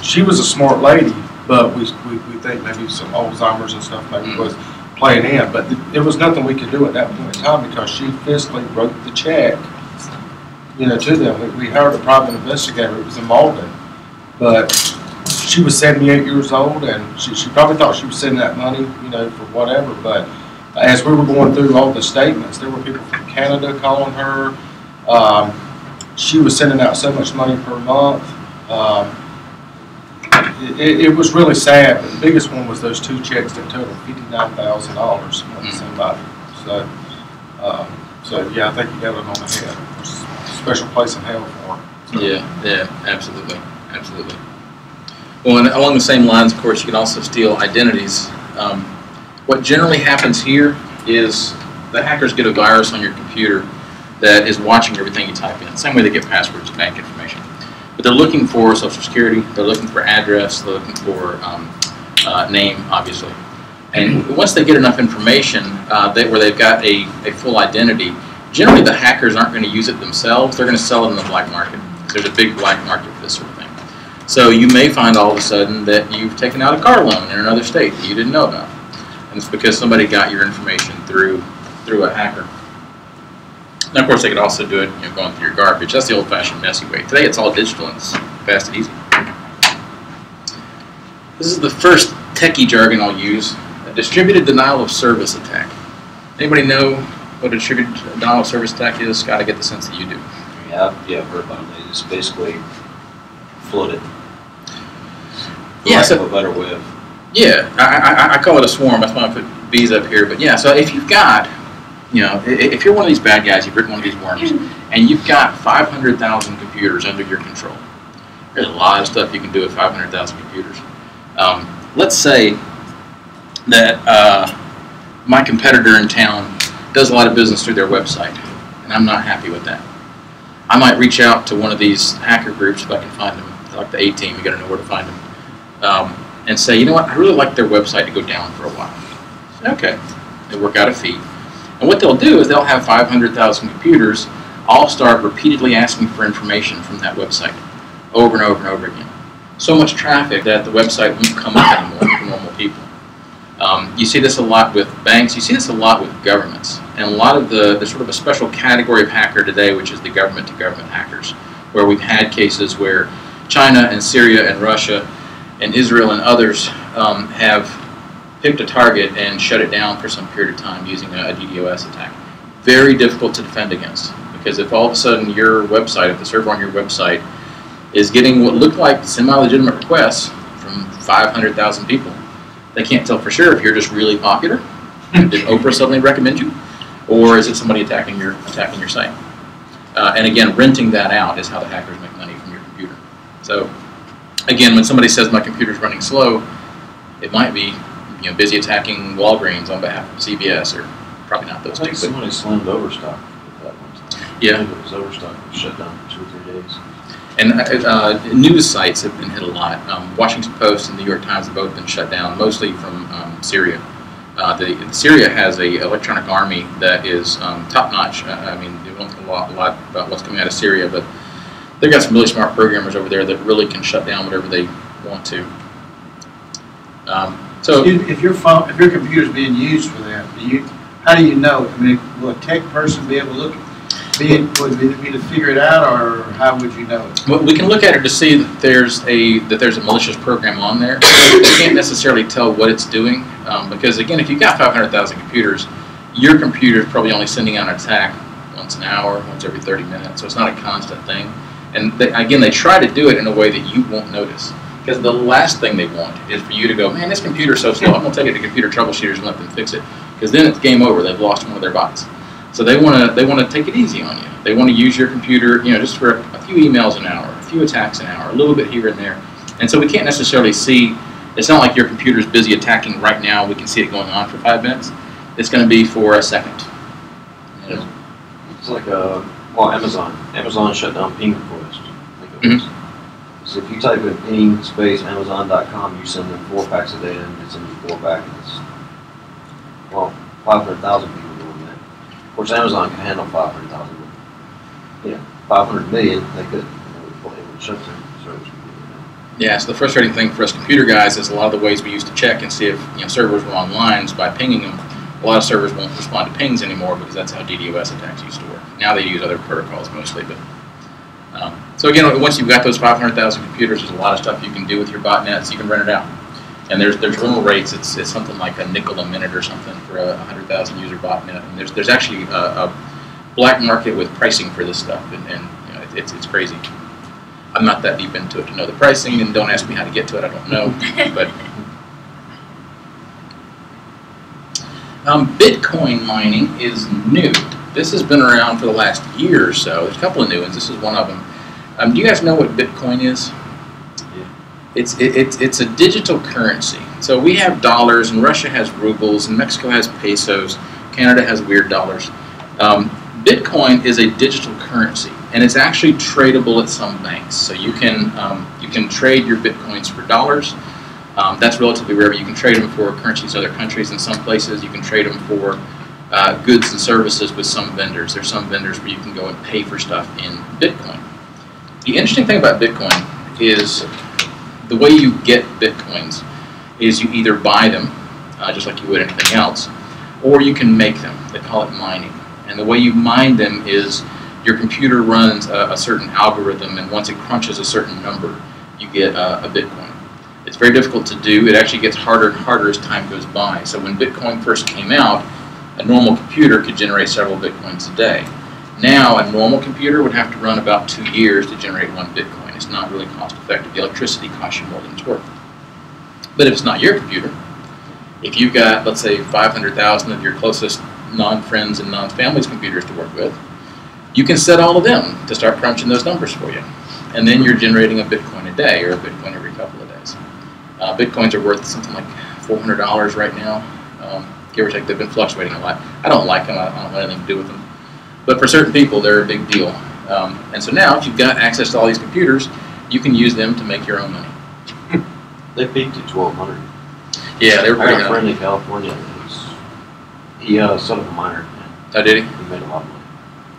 she was a smart lady, but we think maybe some Alzheimer's and stuff maybe was playing in, but there was nothing we could do at that point in time because she physically wrote the check, to them. We hired a private investigator. It was in Malden, but she was 78 years old, and she probably thought she was sending that money, for whatever. But as we were going through all the statements, there were people from Canada calling her. She was sending out so much money per month. It was really sad, but the biggest one was those two checks that totaled $59,000 from somebody. So yeah, I think you got it on the head. There's a special place in hell for them. So. Yeah, absolutely. Well, and along the same lines, of course, you can also steal identities. What generally happens here is the hackers get a virus on your computer that is watching everything you type in. Same way they get passwords and bank information. But they're looking for Social Security, they're looking for address, they're looking for name, obviously. And once they get enough information where they've got a full identity, generally the hackers aren't going to use it themselves, they're going to sell it in the black market. There's a big black market for this sort of thing. So you may find all of a sudden that you've taken out a car loan in another state that you didn't know about. And it's because somebody got your information through a hacker. Now, of course, they could also do it going through your garbage. That's the old-fashioned messy way. Today, it's all digital and it's fast and easy. This is the first techie jargon I'll use, a distributed denial of service attack. Anybody know what a distributed denial of service attack is? Scott, I get the sense that you do. Yeah, I've heard about it. It's basically flooded. Yeah, so a better way of. Yeah, I call it a swarm. That's why I put bees up here. But yeah, so if you've got, if you're one of these bad guys, you've written one of these worms, and you've got 500,000 computers under your control. There's a lot of stuff you can do with 500,000 computers. Let's say that my competitor in town does a lot of business through their website, and I'm not happy with that. I might reach out to one of these hacker groups if I can find them, like the A-Team, you got to know where to find them, and say, you know what, I really like their website to go down for a while. Okay, they work out a fee. And what they'll do is they'll have 500,000 computers all start repeatedly asking for information from that website over and over and over again. So much traffic that the website won't come up anymore for normal people. You see this a lot with banks, you see this a lot with governments, and a lot of there's sort of a special category of hacker today, which is the government-to-government hackers, where we've had cases where China and Syria and Russia and Israel and others have picked a target and shut it down for some period of time using a DDoS attack. Very difficult to defend against, because if all of a sudden your website, if the server on your website is getting what look like semi-legitimate requests from 500,000 people, they can't tell for sure if you're just really popular. Did Oprah suddenly recommend you? Or is it somebody attacking your site? And again, renting that out is how the hackers make money from your computer. So again, when somebody says my computer's running slow, it might be busy attacking Walgreens on behalf of CVS, or probably not those two. I think somebody slammed Overstock at that one time. Yeah. I think it was Overstock that was shut down for 2 or 3 days. And news sites have been hit a lot. Washington Post and New York Times have both been shut down, mostly from Syria. Syria has a electronic army that is top-notch. I mean, we don't know a lot about what's coming out of Syria, but they've got some really smart programmers over there that really can shut down whatever they want to. So if your computer is being used for that, how do you know? I mean, will a tech person be able to look? Would it be to figure it out, or how would you know it? Well, we can look at it to see that there's a malicious program on there. We can't necessarily tell what it's doing because, again, if you've got 500,000 computers, your computer is probably only sending out an attack once an hour, once every 30 minutes, so it's not a constant thing. And they try to do it in a way that you won't notice. Because the last thing they want is for you to go, man, this computer's so slow, I'm going to take it to computer troubleshooters and let them fix it. Because then it's game over, they've lost one of their bots. So they want to take it easy on you. They want to use your computer, just for a few emails an hour, a few attacks an hour, a little bit here and there. And so we can't necessarily see, it's not like your computer's busy attacking right now, we can see it going on for 5 minutes. It's going to be for a second. It's like Amazon. Amazon shut down ping requests. So if you type in ping space Amazon.com, you send them 4 packs of data and they send you 4 packets. Well, 500,000 people doing that. Of course, Amazon can handle 500,000. 500 million, they could. It would shut down service. Yeah, so the frustrating thing for us computer guys is a lot of the ways we used to check and see if servers were online is by pinging them. A lot of servers won't respond to pings anymore because that's how DDoS attacks used to work. Now they use other protocols mostly, but. So again, once you've got those 500,000 computers, there's a lot of stuff you can do with your botnets. You can rent it out, and there's rental rates. It's something like a nickel a minute or something for a 100,000 user botnet. And there's actually a black market with pricing for this stuff, and it's crazy. I'm not that deep into it to know the pricing, and don't ask me how to get to it. I don't know, but Bitcoin mining is new. This has been around for the last year or so. There's a couple of new ones. This is one of them. Do you guys know what Bitcoin is? Yeah. It's a digital currency. So we have dollars, and Russia has rubles, and Mexico has pesos. Canada has weird dollars. Bitcoin is a digital currency, and it's actually tradable at some banks. So you can trade your Bitcoins for dollars. That's relatively rare. You can trade them for currencies in other countries. In some places, you can trade them for goods and services with some vendors. There's some vendors where you can go and pay for stuff in Bitcoin. The interesting thing about Bitcoin is the way you get Bitcoins is you either buy them, just like you would anything else, or you can make them. They call it mining. And the way you mine them is your computer runs a certain algorithm, and once it crunches a certain number, you get a Bitcoin. It's very difficult to do. It actually gets harder and harder as time goes by. So when Bitcoin first came out, a normal computer could generate several Bitcoins a day. Now, a normal computer would have to run about 2 years to generate 1 Bitcoin. It's not really cost effective. The electricity costs you more than it's worth. But if it's not your computer, if you've got, let's say, 500,000 of your closest non-friends and non-family's computers to work with, you can set all of them to start crunching those numbers for you. And then you're generating a Bitcoin a day or a Bitcoin every couple of days. Bitcoins are worth something like $400 right now. Give or take, they've been fluctuating a lot. I don't like them. I don't want anything to do with them. But for certain people, they're a big deal. And so now, if you've got access to all these computers, you can use them to make your own money. They peaked at 1,200. Yeah, they were pretty I got a friend in California. He set up a miner. Oh, did he? He made a lot of money.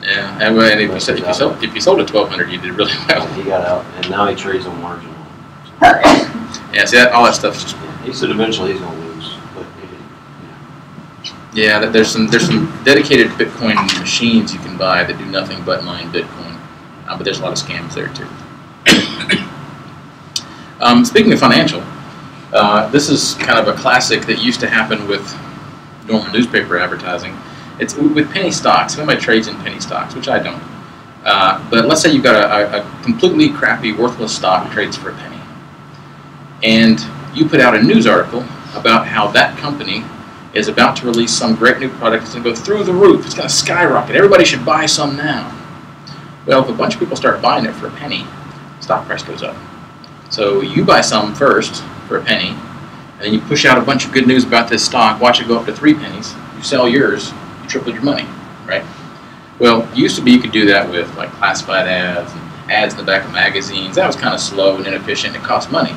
Yeah, and if you sold at 1,200, you did really well. He got out, and now he trades on margin. Yeah, see, all that stuff's just. He said eventually he's going to lose, but he didn't. Yeah, there's some dedicated Bitcoin machines you can buy that do nothing but mine Bitcoin, but there's a lot of scams there too. Speaking of financial, this is kind of a classic that used to happen with normal newspaper advertising. It's with penny stocks. Somebody trades in penny stocks, which I don't. But let's say you've got a completely crappy, worthless stock that trades for a penny, and you put out a news article about how that company is about to release some great new product that's going to go through the roof. It's going to skyrocket. Everybody should buy some now. Well, if a bunch of people start buying it for a penny, stock price goes up. So you buy some first for a penny, and then you push out a bunch of good news about this stock, watch it go up to 3 pennies, you sell yours, you tripled your money, right? Well, it used to be you could do that with like classified ads and ads in the back of magazines. That was kind of slow and inefficient and it cost money.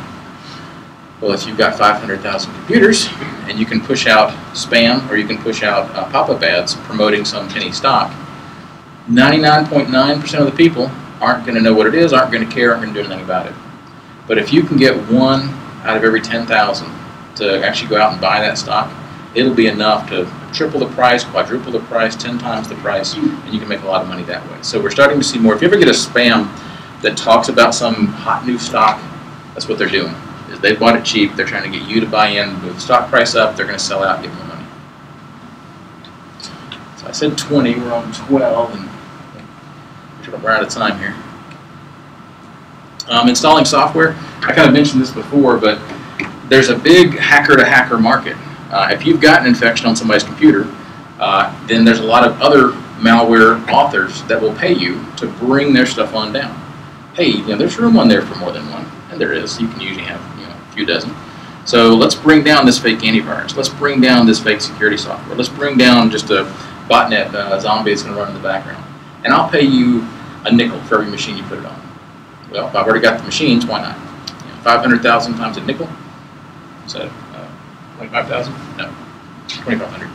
Well, if you've got 500,000 computers and you can push out spam or you can push out pop-up ads promoting some penny stock, 99.9% of the people aren't going to know what it is, aren't going to care, aren't going to do anything about it. But if you can get 1 out of every 10,000 to actually go out and buy that stock, it'll be enough to triple the price, quadruple the price, 10 times the price, and you can make a lot of money that way. So we're starting to see more. If you ever get a spam that talks about some hot new stock, that's what they're doing. Is they bought it cheap, they're trying to get you to buy in, move the stock price up, they're going to sell out, give them the money. So I said 20, we're on 12, and we're out of time here. Installing software, I kind of mentioned this before, but there's a big hacker-to-hacker market. If you've got an infection on somebody's computer, then there's a lot of other malware authors that will pay you to bring their stuff on down. Hey, there's room on there for more than one, and there is. You can usually have a few dozen. So let's bring down this fake antivirus. Let's bring down this fake security software. Let's bring down just a botnet zombie that's going to run in the background. And I'll pay you a nickel for every machine you put it on. Well, if I've already got the machines, why not? 500,000 times a nickel? So 25,000? No, 2,500.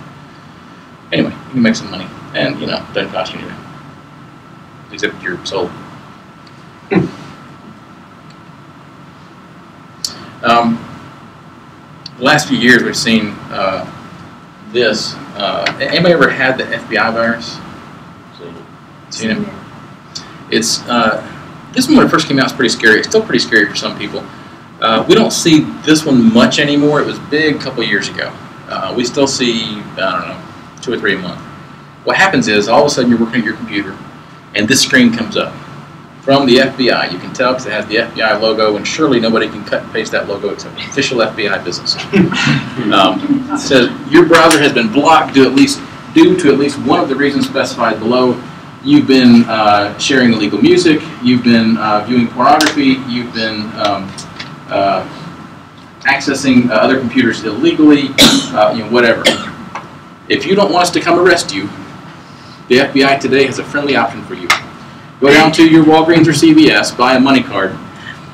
Anyway, you can make some money, and it doesn't cost you anything, except your soul. The last few years, we've seen this. Anybody ever had the FBI virus? Seen it? It's this one when it first came out was pretty scary. It's still pretty scary for some people. We don't see this one much anymore. It was big a couple of years ago. We still see, I don't know, 2 or 3 a month. What happens is all of a sudden you're working at your computer and this screen comes up from the FBI. You can tell because it has the FBI logo, and surely nobody can cut and paste that logo except official FBI businesses. It says your browser has been blocked due to at least one of the reasons specified below. You've been sharing illegal music, you've been viewing pornography, you've been accessing other computers illegally, whatever. If you don't want us to come arrest you, the FBI today has a friendly option for you. Go down to your Walgreens or CVS, buy a money card,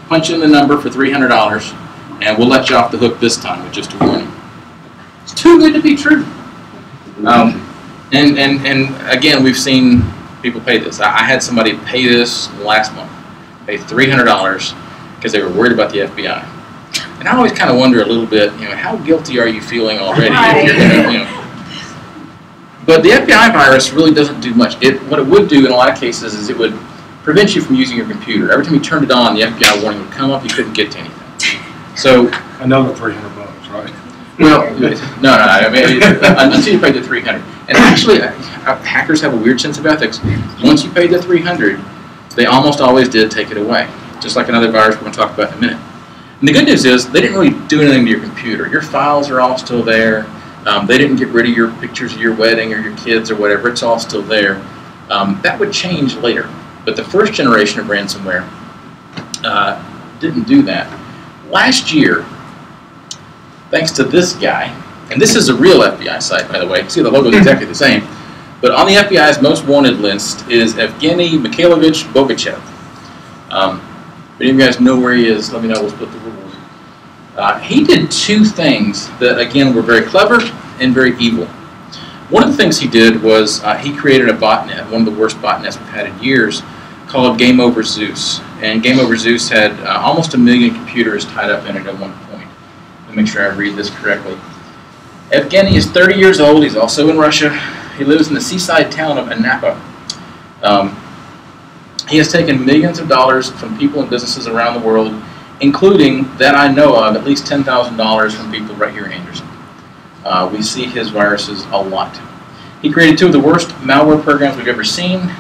punch in the number for $300, and we'll let you off the hook this time with just a warning. It's too good to be true. And again, we've seen people pay this. I had somebody pay this last month, pay $300 because they were worried about the FBI. And I always kind of wonder a little bit, how guilty are you feeling already? If you're But the FBI virus really doesn't do much. What it would do in a lot of cases is it would prevent you from using your computer. Every time you turned it on, the FBI warning would come up. You couldn't get to anything. So another $300, right? Well, no. I mean, until you paid the $300. And actually, hackers have a weird sense of ethics. Once you paid the $300, they almost always did take it away. Just like another virus we're going to talk about in a minute. And the good news is they didn't really do anything to your computer. Your files are all still there. They didn't get rid of your pictures of your wedding or your kids or whatever. It's all still there. That would change later. But the first generation of ransomware didn't do that. Last year, thanks to this guy, and this is a real FBI site, by the way. See, the logo is exactly the same. But on the FBI's most wanted list is Evgeny Mikhailovich Bogachev. If any of you guys know where he is, let me know. We'll split the rules. He did 2 things that, again, were very clever and very evil. One of the things he did was he created a botnet, one of the worst botnets we've had in years, called Game Over Zeus. And Game Over Zeus had almost 1 million computers tied up in it at one point. Let me make sure I read this correctly. Evgeny is 30 years old. He's also in Russia. He lives in the seaside town of Anapa. He has taken millions of dollars from people and businesses around the world, including, that I know of, at least $10,000 from people right here in Anderson. We see his viruses a lot. He created 2 of the worst malware programs we've ever seen.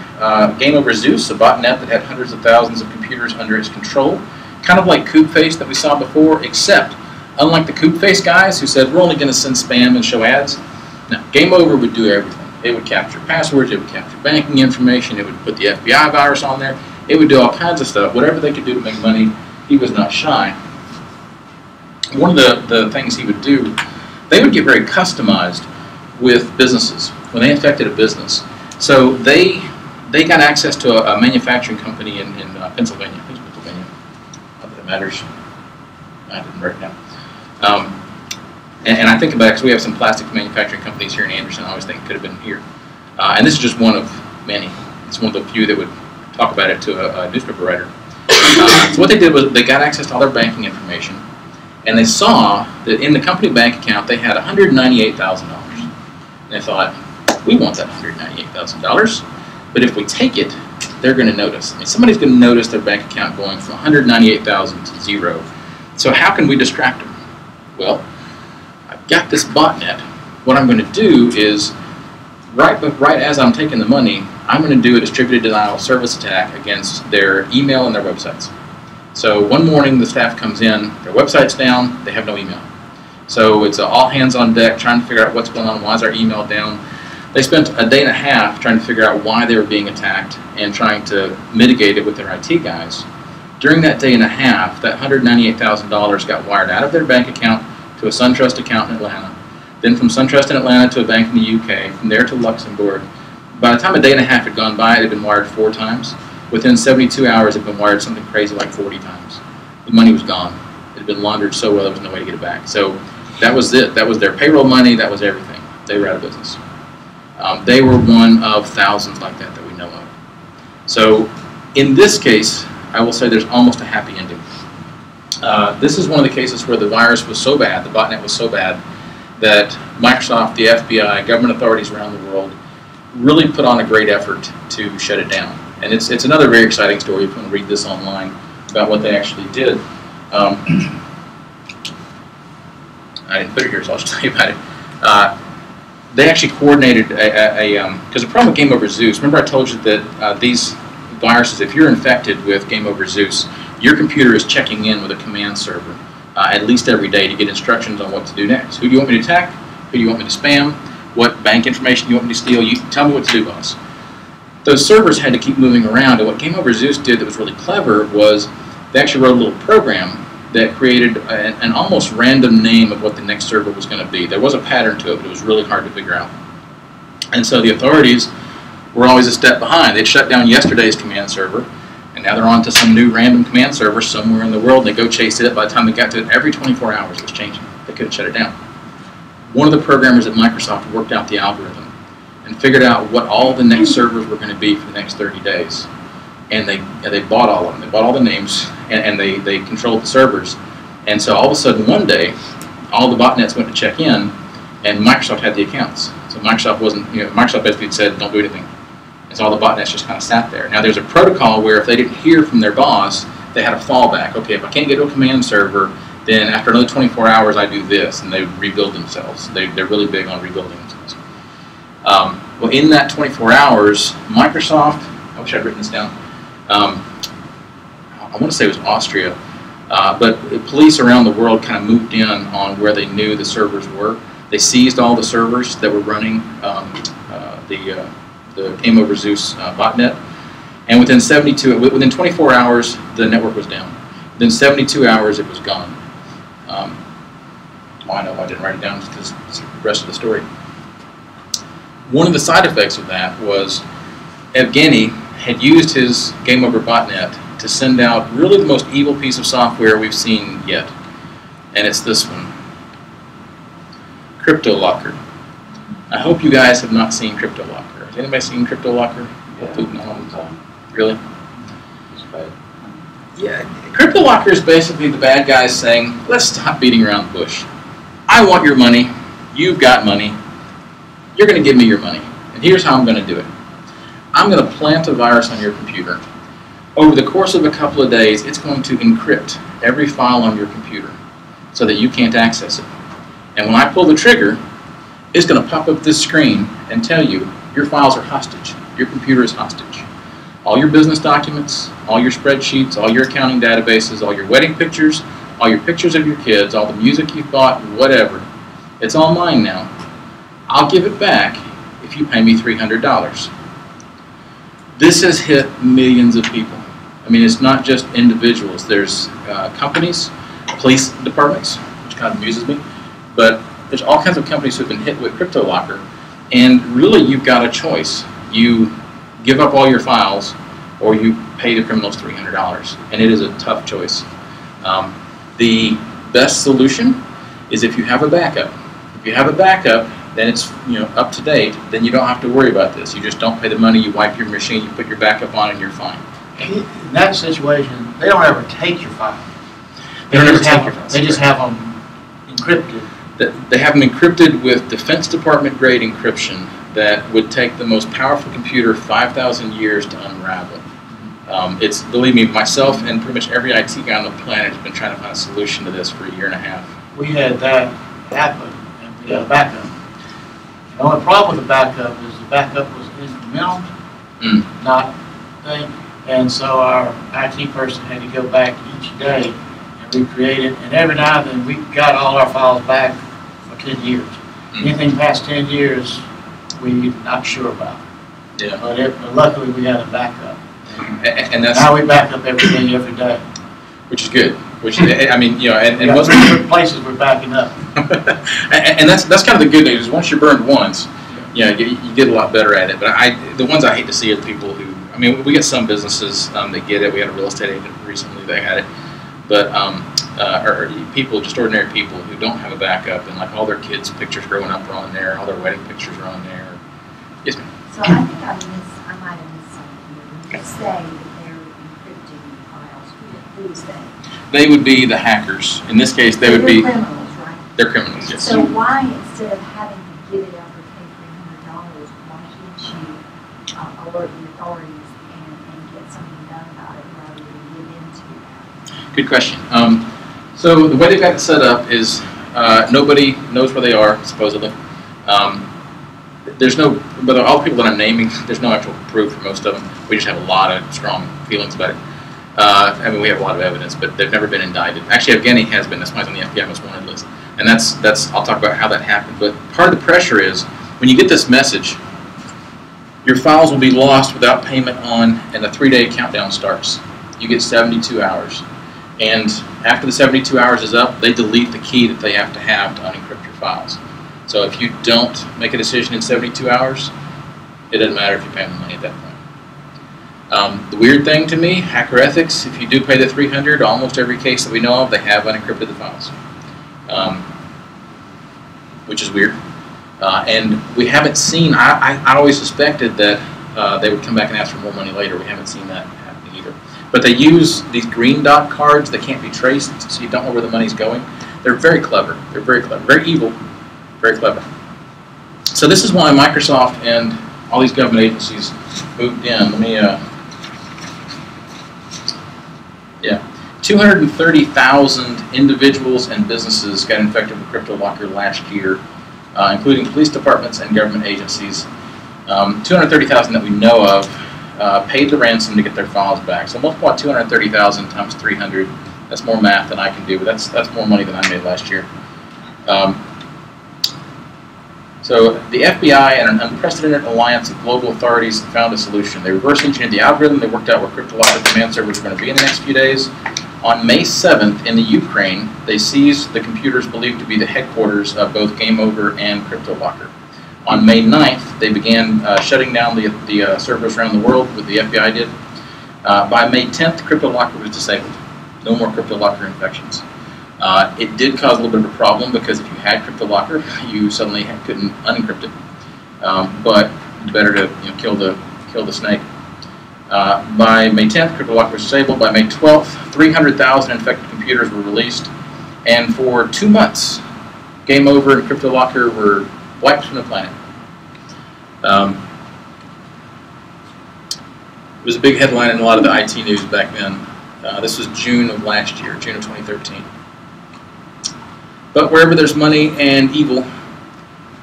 Game Over Zeus, a botnet that had hundreds of thousands of computers under its control, kind of like Koobface that we saw before, except unlike the Koobface guys who said we're only going to send spam and show ads. No, Game Over would do everything. It would capture passwords, it would capture banking information, it would put the FBI virus on there, it would do all kinds of stuff, whatever they could do to make money. He was not shy. One of the things he would do, they would get very customized with businesses when they infected a business. So they got access to a manufacturing company in Pennsylvania. I think it's Pennsylvania. Not that it matters. I didn't write it down. And I think about it because we have some plastics manufacturing companies here in Anderson. I always think it could have been here. And this is just one of many. It's one of the few that would talk about it to a newspaper writer. So what they did was they got access to all their banking information, and they saw that in the company bank account they had $198,000. And they thought, we want that $198,000, but if we take it, they're going to notice. I mean, somebody's going to notice their bank account going from $198,000 to zero. So how can we distract them? Well, I've got this botnet. What I'm going to do is, right as I'm taking the money, I'm going to do a distributed denial of service attack against their email and their websites. So one morning the staff comes in, their website's down, they have no email. So it's all hands on deck trying to figure out what's going on, why is our email down. They spent a day and a half trying to figure out why they were being attacked and trying to mitigate it with their IT guys. During that day and a half, that $198,000 got wired out of their bank account to a SunTrust account in Atlanta, then from SunTrust in Atlanta to a bank in the UK, from there to Luxembourg. By the time a day and a half had gone by, it had been wired 4 times. Within 72 hours, it had been wired something crazy like 40 times. The money was gone. It had been laundered so well there was no way to get it back. So that was it. That was their payroll money. That was everything. They were out of business. They were one of thousands like that we know of. So in this case, I will say there's almost a happy ending. This is one of the cases where the virus was so bad, the botnet was so bad, that Microsoft, the FBI, government authorities around the world really put on a great effort to shut it down. And it's another very exciting story if you want to read this online about what they actually did. I didn't put it here, so I'll just tell you about it. They actually coordinated because the problem with Game Over Zeus, remember I told you that these viruses, if you're infected with Game Over Zeus, your computer is checking in with a command server at least every day to get instructions on what to do next. Who do you want me to attack? Who do you want me to spam? What bank information do you want me to steal? You tell me what to do, boss. Those servers had to keep moving around, and what Game Over Zeus did that was really clever was they actually wrote a little program that created an almost random name of what the next server was going to be. There was a pattern to it, but it was really hard to figure out. And so the authorities were always a step behind. They'd shut down yesterday's command server, and now they're on to some new random command server somewhere in the world. They go chase it. By the time they got to it, every 24 hours it was changing. They couldn't shut it down. One of the programmers at Microsoft worked out the algorithm and figured out what all the next servers were going to be for the next 30 days. And they bought all of them. They bought all the names, and they controlled the servers. And so all of a sudden one day, all the botnets went to check in, and Microsoft had the accounts. So Microsoft wasn't, Microsoft basically said, don't do anything. And so all the botnets just kind of sat there. Now there's a protocol where if they didn't hear from their boss, they had a fallback. Okay, if I can't get to a command server, then after another 24 hours I do this, and they rebuild themselves. They're really big on rebuilding themselves. Well, in that 24 hours, Microsoft, I wish I'd written this down, I want to say it was Austria, but police around the world kind of moved in on where they knew the servers were. They seized all the servers that were running the Game Over Zeus botnet, and within 24 hours, the network was down. Within 72 hours, it was gone. I know I didn't write it down because it's the rest of the story. One of the side effects of that was Evgeny had used his Game Over botnet to send out really the most evil piece of software we've seen yet. And it's this one, Cryptolocker. I hope you guys have not seen Cryptolocker. Has anybody seen Cryptolocker? Yeah, really? it's bad. Yeah, Cryptolocker is basically the bad guys saying, let's stop beating around the bush. I want your money. You've got money. You're going to give me your money. And here's how I'm going to do it. I'm going to plant a virus on your computer. Over the course of a couple of days, it's going to encrypt every file on your computer so that you can't access it. And when I pull the trigger, it's going to pop up this screen and tell you your files are hostage. Your computer is hostage. All your business documents, all your spreadsheets, all your accounting databases, all your wedding pictures, all your pictures of your kids, all the music you've bought, whatever. It's all mine now. I'll give it back if you pay me $300. This has hit millions of people. I mean, it's not just individuals. There's companies, police departments, which kind of amuses me, but there's all kinds of companies who have been hit with Cryptolocker, and really you've got a choice. You give up all your files, or you pay the criminals $300, and it is a tough choice. The best solution is if you have a backup. If you have a backup, then it's up to date. Then you don't have to worry about this. You just don't pay the money. You wipe your machine. You put your backup on, and you're fine. In that situation, they don't ever take your file. They don't ever take your files. They just have them encrypted. They have them encrypted with Defense Department grade encryption that would take the most powerful computer 5,000 years to unravel. It's, believe me, myself and pretty much every IT guy on the planet has been trying to find a solution to this for a year and a half. We had that happen, and we had a backup. The only problem with the backup is the backup was incremental, not thing, and so our IT person had to go back each day and recreate it, and every now and then we got all our files back for 10 years. Anything past 10 years, we're not sure about. Yeah. But luckily we had a backup. And that's now we back up every day. Which is good. Which I mean, and most places we're backing up. and that's kind of the good news. Is once you're burned once, you get a lot better at it. But the ones I hate to see are the people who. I mean, we get some businesses that get it. We had a real estate agent recently that had it, but or people, just ordinary people who don't have a backup, and like all their kids' pictures growing up are on there, all their wedding pictures are on there. Yes, ma'am. So I think I might have missed something here. When you say that they're encrypting files, who is they? They would be the hackers. In this case, they would be criminals, right? They're criminals. Yes. So why, instead of having to give it up or pay $300, why can't you alert the authorities and get something done about it rather than give into that? Good question. So the way they've got it set up is nobody knows where they are, supposedly. There's no, but all the people that I'm naming, there's no actual proof for most of them. We just have a lot of strong feelings about it. I mean, we have a lot of evidence, but they've never been indicted. Actually, Evgeny has been. That's why he's on the FBI most wanted list. And that's I'll talk about how that happened. But part of the pressure is when you get this message, your files will be lost without payment on, and a 3-day countdown starts. You get 72 hours. And after the 72 hours is up, they delete the key that they have to unencrypt your files. So if you don't make a decision in 72 hours, it doesn't matter if you pay them the money at that point. The weird thing to me, hacker ethics, if you do pay the $300, almost every case that we know of, they have unencrypted the files, which is weird. And we haven't seen, I always suspected that they would come back and ask for more money later. We haven't seen that happening either. But they use these green dot cards that can't be traced, so you don't know where the money's going. They're very clever. They're very clever. Very evil, very clever. So this is why Microsoft and all these government agencies moved in. Let me, 230,000 individuals and businesses got infected with Cryptolocker last year, including police departments and government agencies. 230,000 that we know of paid the ransom to get their files back. So multiply 230,000 times 300. That's more math than I can do, but that's more money than I made last year. So the FBI and an unprecedented alliance of global authorities found a solution. They reverse engineered the algorithm. They worked out where Cryptolocker command servers are going to be in the next few days. On May 7th in the Ukraine, they seized the computers believed to be the headquarters of both Game Over and Cryptolocker. On May 9th, they began shutting down the servers around the world, what the FBI did. By May 10th, Cryptolocker was disabled. No more Cryptolocker infections. It did cause a little bit of a problem because if you had Cryptolocker, you suddenly couldn't unencrypt it. But it's better to kill the snake. By May 10th, Cryptolocker was disabled. By May 12th, 300,000 infected computers were released, and for 2 months, Game Over and Cryptolocker were wiped from the planet. It was a big headline in a lot of the IT news back then. This was June of last year, June of 2013. But wherever there's money and evil,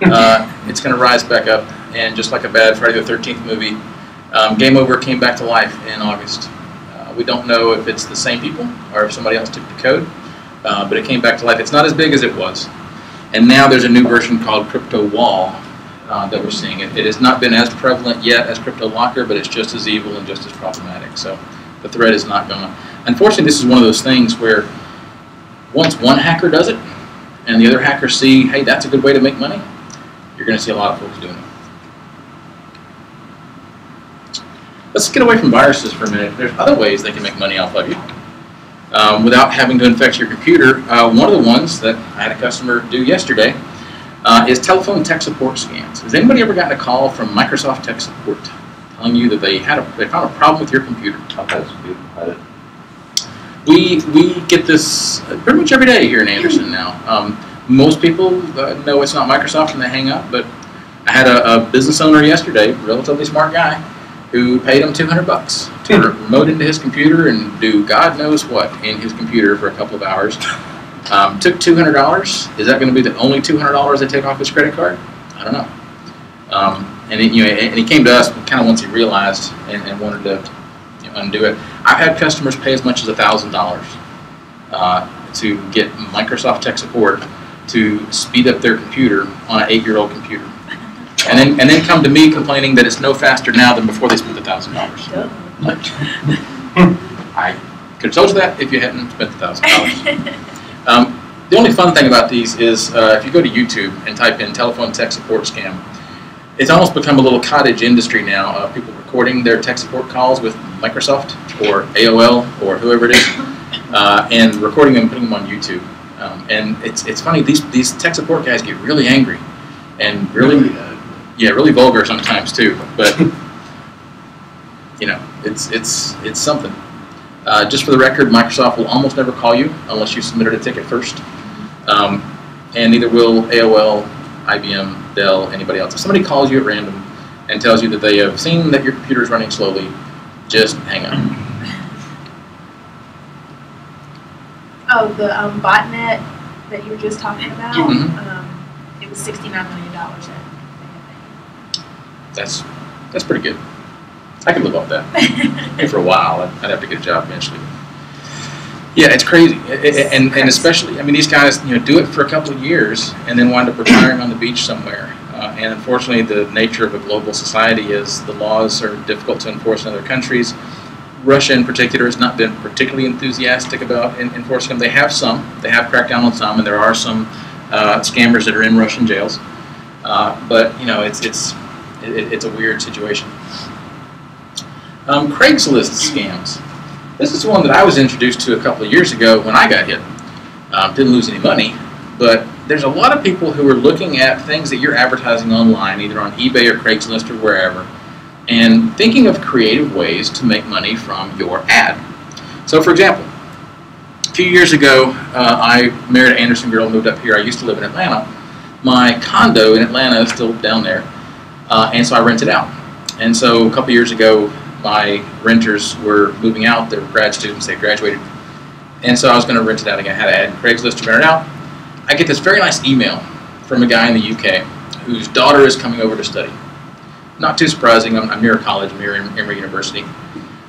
it's going to rise back up. And just like a bad Friday the 13th movie, Game Over came back to life in August. We don't know if it's the same people or if somebody else took the code, but it came back to life. It's not as big as it was. And now there's a new version called Crypto Wall that we're seeing. It has not been as prevalent yet as Cryptolocker, but it's just as evil and just as problematic. So the threat is not gone. Unfortunately, this is one of those things where once one hacker does it, and the other hackers see, hey, that's a good way to make money, you're going to see a lot of folks doing it. Let's get away from viruses for a minute. There's other ways they can make money off of you. without having to infect your computer. One of the ones that I had a customer do yesterday is telephone tech support scams. Has anybody ever gotten a call from Microsoft tech support telling you that they found a problem with your computer? We get this pretty much every day here in Anderson now. Most people know it's not Microsoft and they hang up, but I had a business owner yesterday, relatively smart guy, who paid him $200 to remote into his computer and do God knows what in his computer for a couple of hours. Took $200. Is that going to be the only $200 they take off his credit card? I don't know. And he came to us kind of once he realized and wanted to undo it. I've had customers pay as much as $1,000 to get Microsoft tech support to speed up their computer on an 8-year-old computer, and then come to me complaining that it's no faster now than before they spent $1,000. I could have told you that if you hadn't spent $1,000. The only fun thing about these is if you go to YouTube and type in telephone tech support scam, it's almost become a little cottage industry now of people recording their tech support calls with Microsoft or AOL or whoever it is, and recording them and putting them on YouTube. And it's funny, these tech support guys get really angry and really vulgar sometimes too. But it's something. Just for the record, Microsoft will almost never call you unless you submitted a ticket first, and neither will AOL, IBM, Dell, anybody else. If somebody calls you at random and tells you that they have seen that your computer is running slowly, just hang up. Oh, the botnet that you were just talking about, mm-hmm. It was $69 million. That's pretty good. I could live off that. And for a while, I'd have to get a job eventually. Yeah, it's crazy, and especially, I mean, these guys do it for a couple of years and then wind up retiring on the beach somewhere. And unfortunately, the nature of a global society is the laws are difficult to enforce in other countries. Russia, in particular, has not been particularly enthusiastic about enforcing them. They have cracked down on some, and there are some scammers that are in Russian jails. But it's a weird situation. Craigslist scams. This is one that I was introduced to a couple of years ago when I got hit. Didn't lose any money, but there's a lot of people who are looking at things that you're advertising online, either on eBay or Craigslist or wherever, and thinking of creative ways to make money from your ad. So, for example, a few years ago, I married an Anderson girl, moved up here. I used to live in Atlanta. My condo in Atlanta is still down there, and so I rented out. And so a couple years ago, my renters were moving out. They were grad students. They graduated. And so I was going to rent it out again. I had to add Craigslist to rent it out. I get this very nice email from a guy in the UK whose daughter is coming over to study. Not too surprising. I'm near a college. I'm near Emory University.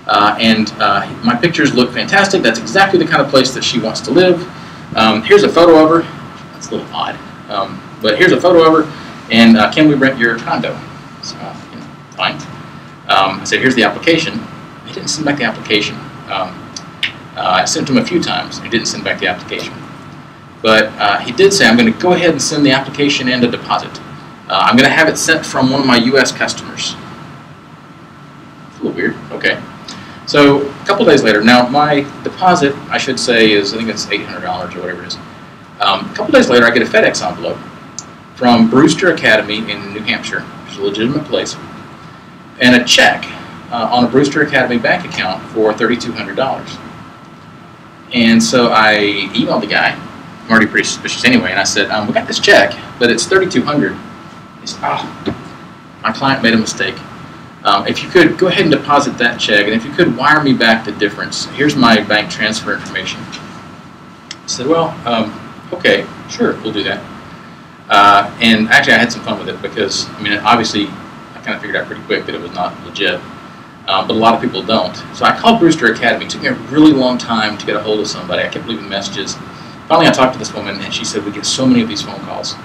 My pictures look fantastic. That's exactly the kind of place that she wants to live. Here's a photo of her. That's a little odd. But here's a photo of her. And can we rent your condo? So, fine. I said, here's the application. He didn't send back the application. I sent him a few times. He didn't send back the application. But he did say, I'm going to go ahead and send the application and a deposit. I'm going to have it sent from one of my U.S. customers. It's a little weird. Okay. So a couple days later, now my deposit, I should say, is I think it's $800 or whatever it is. A couple days later, I get a FedEx envelope from Brewster Academy in New Hampshire, which is a legitimate place, and a check on a Brewster Academy bank account for $3,200. And so I emailed the guy. I'm already pretty suspicious anyway, and I said, we got this check, but it's $3,200. He said, my client made a mistake. If you could, go ahead and deposit that check, and if you could wire me back the difference. Here's my bank transfer information. I said, well, okay, sure, we'll do that. And actually I had some fun with it because, I mean, obviously I kind of figured out pretty quick that it was not legit. But a lot of people don't. So I called Brewster Academy. It took me a really long time to get a hold of somebody. I kept leaving messages. Finally, I talked to this woman, and she said, we get so many of these phone calls.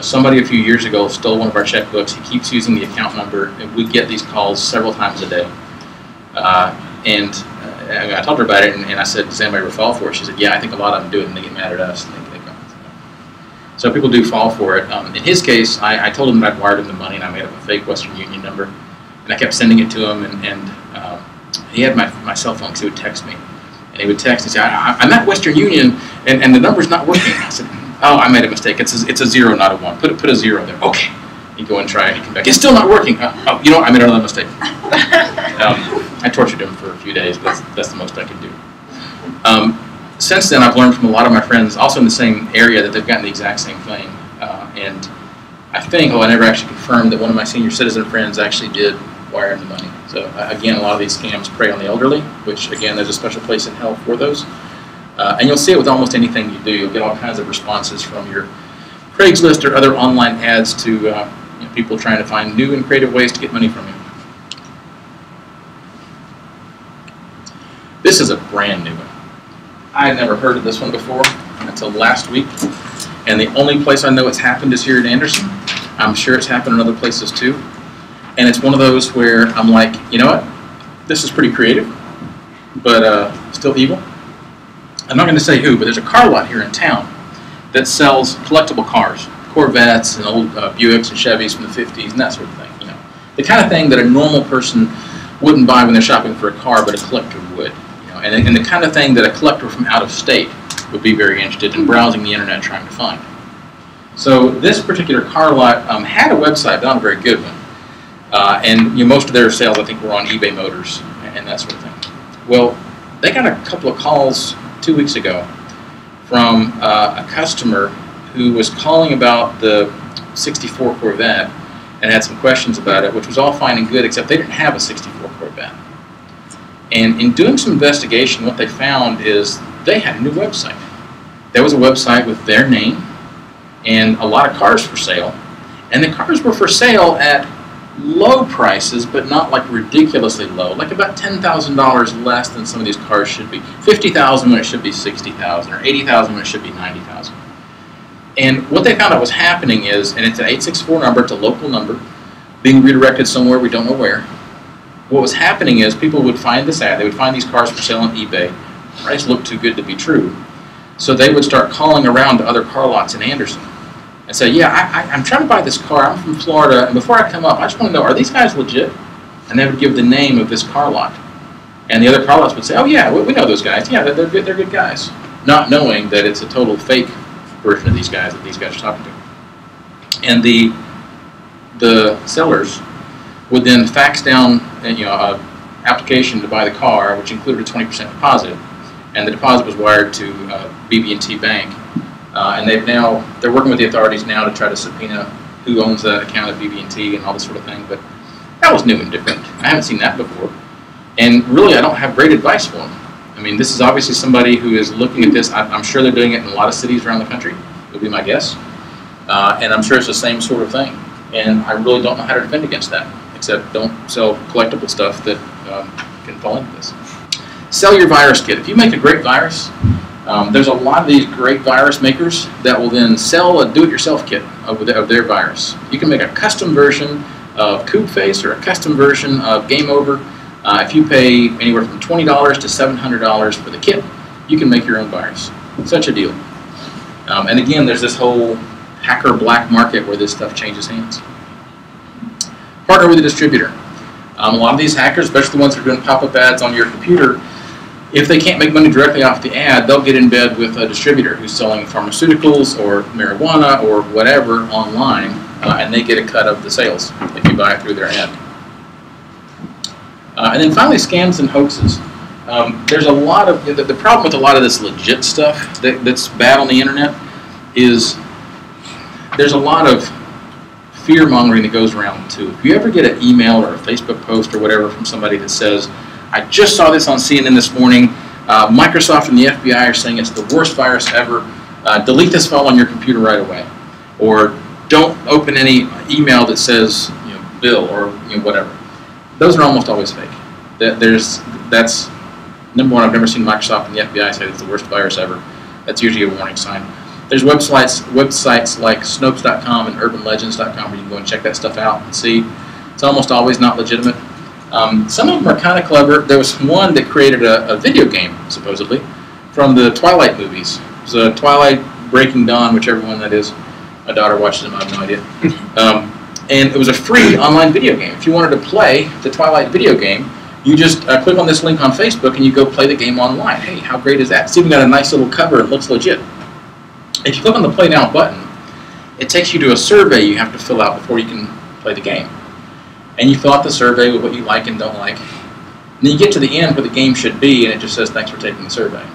Somebody a few years ago stole one of our checkbooks. He keeps using the account number, and we get these calls several times a day. And I told her about it, and I said, does anybody ever fall for it? She said, yeah, I think a lot of them do it, and they get mad at us. And they come. So people do fall for it. In his case, I told him that I'd wired him the money, and I made up a fake Western Union number. And I kept sending it to him, and he had my cell phone because he would text me. And he would text and say, I'm at Western Union, and the number's not working. I said, oh, I made a mistake. It's a 0, not a 1. Put a 0 there. Okay. He'd go and try it. He'd come back. It's still not working. Oh, you know what? I made another mistake. I tortured him for a few days. That's the most I could do. Since then, I've learned from a lot of my friends, also in the same area, that they've gotten the exact same thing. And I think, I never actually confirmed, that one of my senior citizen friends actually did wire him the money. So again, a lot of these scams prey on the elderly, which again, there's a special place in hell for those. And you'll see it with almost anything you do. You'll get all kinds of responses from your Craigslist or other online ads to people trying to find new and creative ways to get money from you. This is a brand new one. I had never heard of this one before until last week. And the only place I know it's happened is here at Anderson. I'm sure it's happened in other places too. And it's one of those where I'm like, you know what? This is pretty creative, but still evil. I'm not going to say who, but there's a car lot here in town that sells collectible cars, Corvettes and old Buicks and Chevys from the 50s and that sort of thing. The kind of thing that a normal person wouldn't buy when they're shopping for a car, but a collector would. And the kind of thing that a collector from out of state would be very interested in browsing the internet trying to find. So this particular car lot had a website, but not a very good one. And most of their sales, I think, were on eBay Motors and that sort of thing. Well, they got a couple of calls 2 weeks ago from a customer who was calling about the 64 Corvette and had some questions about it, which was all fine and good, except they didn't have a 64 Corvette. And in doing some investigation, what they found is they had a new website. There was a website with their name and a lot of cars for sale. And the cars were for sale at low prices, but not like ridiculously low, like about $10,000 less than some of these cars should be. $50,000 when it should be $60,000, or $80,000 when it should be $90,000. And what they found out was happening is, and it's an 864 number, it's a local number, being redirected somewhere we don't know where. What was happening is people would find this ad, they would find these cars for sale on eBay, the price looked too good to be true, so they would start calling around to other car lots in Anderson and say, yeah, I'm trying to buy this car, I'm from Florida, and before I come up, I just want to know, are these guys legit? And they would give the name of this car lot. And the other car lots would say, oh yeah, we know those guys, yeah, they're good guys. Not knowing that it's a total fake version of these guys that these guys are talking to. And the sellers would then fax down an application to buy the car, which included a 20% deposit, and the deposit was wired to BB&T Bank. And they're working with the authorities now to try to subpoena who owns that account at BB&T and all this sort of thing. But that was new and different. I haven't seen that before. And really, I don't have great advice for them. I mean, this is obviously somebody who is looking at this. I'm sure they're doing it in a lot of cities around the country, would be my guess. And I'm sure it's the same sort of thing. And I really don't know how to defend against that, except don't sell collectible stuff that can fall into this. Sell your virus kit. If you make a great virus, there's a lot of these great virus makers that will then sell a do-it-yourself kit of their virus. You can make a custom version of Koobface or a custom version of Game Over. If you pay anywhere from $20 to $700 for the kit, you can make your own virus. Such a deal. And again, there's this whole hacker black market where this stuff changes hands. Partner with a distributor. A lot of these hackers, especially the ones that are doing pop-up ads on your computer, if they can't make money directly off the ad, they'll get in bed with a distributor who's selling pharmaceuticals or marijuana or whatever online, and they get a cut of the sales if you buy it through their ad. And then finally, scams and hoaxes. There's a lot of, the problem with a lot of this legit stuff that's bad on the internet is there's a lot of fear-mongering that goes around too. If you ever get an email or a Facebook post or whatever from somebody that says, I just saw this on CNN this morning, Microsoft and the FBI are saying it's the worst virus ever, delete this file on your computer right away. Or don't open any email that says Bill or whatever. Those are almost always fake. That's number one, I've never seen Microsoft and the FBI say it's the worst virus ever. That's usually a warning sign. There's websites like Snopes.com and UrbanLegends.com where you can go and check that stuff out and see. It's almost always not legitimate. Some of them are kind of clever. There was one that created a video game, supposedly, from the Twilight movies. It was a Twilight Breaking Dawn, whichever one that is. My daughter watches them, I have no idea. And it was a free online video game. If you wanted to play the Twilight video game, You just click on this link on Facebook and you go play the game online. Hey, how great is that? It's even got a nice little cover. It looks legit. If you click on the Play Now button, it takes you to a survey you have to fill out before you can play the game. And you fill out the survey with what you like and don't like. And then you get to the end where the game should be, and it just says, thanks for taking the survey.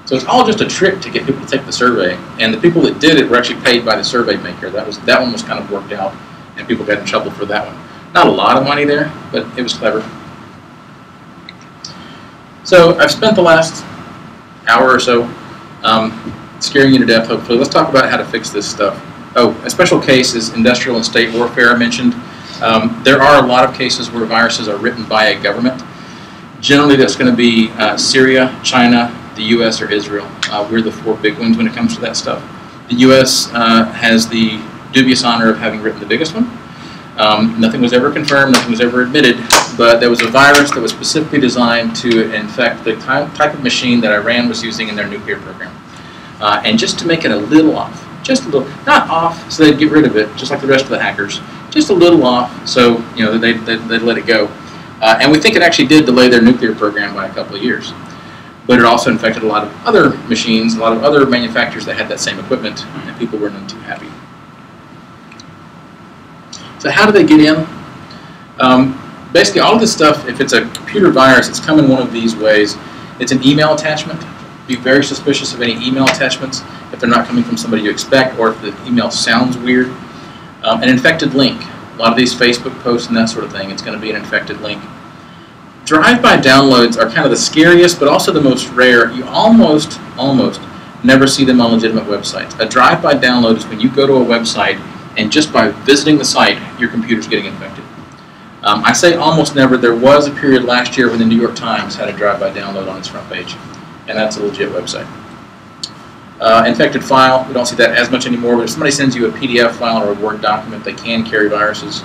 So it's all just a trick to get people to take the survey. And the people that did it were actually paid by the survey maker. That one was kind of worked out, and people got in trouble for that one. Not a lot of money there, but it was clever. So I've spent the last hour or so scaring you to death, hopefully. Let's talk about how to fix this stuff. Oh, a special case is industrial and state warfare I mentioned. There are a lot of cases where viruses are written by a government. Generally, that's going to be Syria, China, the U.S., or Israel. We're the 4 big ones when it comes to that stuff. The U.S. has the dubious honor of having written the biggest one. Nothing was ever confirmed, nothing was ever admitted, but there was a virus that was specifically designed to infect the type of machine that Iran was using in their nuclear program. And just to make it a little off, just a little, not off so they'd get rid of it, just like the rest of the hackers, just a little off so they'd let it go. And we think it actually did delay their nuclear program by a couple of years. But it also infected a lot of other machines, a lot of other manufacturers that had that same equipment, and people were none too happy. So how do they get in? Basically, all of this stuff, if it's a computer virus, it's come in one of these ways. It's an email attachment. Be very suspicious of any email attachments if they're not coming from somebody you expect, or if the email sounds weird. An infected link. A lot of these Facebook posts and that sort of thing, it's going to be an infected link. Drive-by downloads are kind of the scariest, but also the most rare. You almost never see them on legitimate websites. A drive-by download is when you go to a website and just by visiting the site, your computer's getting infected. I say almost never. There was a period last year when the New York Times had a drive-by download on its front page, and that's a legit website. Infected file, we don't see that as much anymore, but if somebody sends you a PDF file or a Word document, they can carry viruses.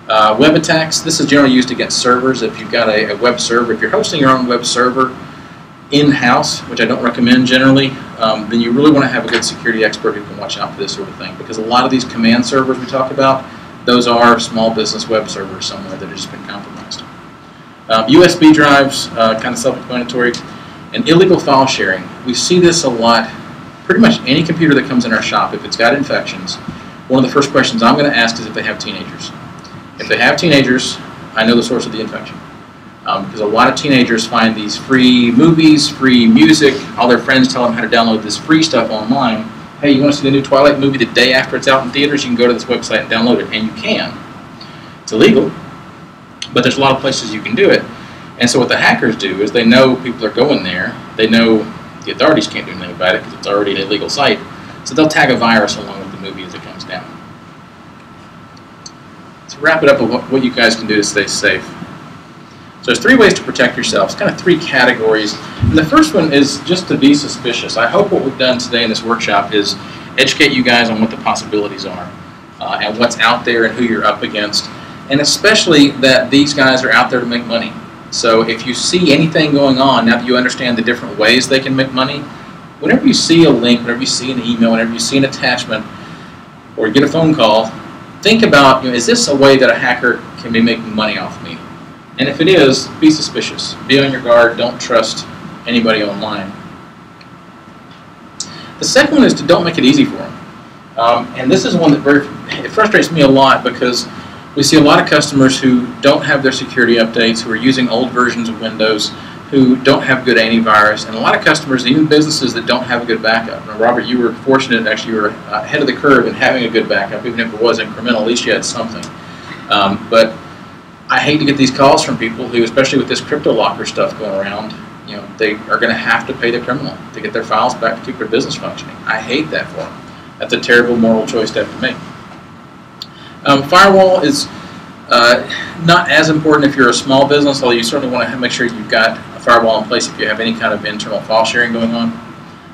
Web attacks, this is generally used against servers. If you've got a web server, if you're hosting your own web server in-house, which I don't recommend generally, then you really want to have a good security expert who can watch out for this sort of thing, because a lot of these command servers we talk about, those are small business web servers somewhere that have just been compromised. USB drives, kind of self-explanatory, and illegal file sharing. We see this a lot. Pretty much any computer that comes in our shop, if it's got infections, one of the first questions I'm going to ask is if they have teenagers. If they have teenagers, I know the source of the infection. Because a lot of teenagers find these free movies, free music, all their friends tell them how to download this free stuff online. Hey, you want to see the new Twilight movie the day after it's out in theaters? You can go to this website and download it, and you can. It's illegal, but there's a lot of places you can do it. And so what the hackers do is they know people are going there. They know the authorities can't do anything about it because it's already an illegal site. So they'll tag a virus along with the movie as it comes down. To wrap it up with what you guys can do to stay safe. So there's 3 ways to protect yourselves, kind of 3 categories. And the first one is just to be suspicious. I hope what we've done today in this workshop is educate you guys on what the possibilities are and what's out there and who you're up against. And especially that these guys are out there to make money. So if you see anything going on, now that you understand the different ways they can make money, whenever you see a link, whenever you see an email, whenever you see an attachment, or you get a phone call, think about, is this a way that a hacker can be making money off me? And if it is, be suspicious. Be on your guard. Don't trust anybody online. The second one is to don't make it easy for them. And this is one that it frustrates me a lot because we see a lot of customers who don't have their security updates, who are using old versions of Windows, who don't have good antivirus, and a lot of customers, even businesses that don't have a good backup. Now, Robert, you were fortunate, actually, you were ahead of the curve in having a good backup, even if it was incremental, at least you had something. But I hate to get these calls from people who, especially with this Cryptolocker stuff going around, they are going to have to pay the criminal to get their files back to keep their business functioning. I hate that for them. That's a terrible moral choice to have to make. Firewall is not as important if you're a small business, although you certainly want to make sure you've got a firewall in place if you have any kind of internal file sharing going on.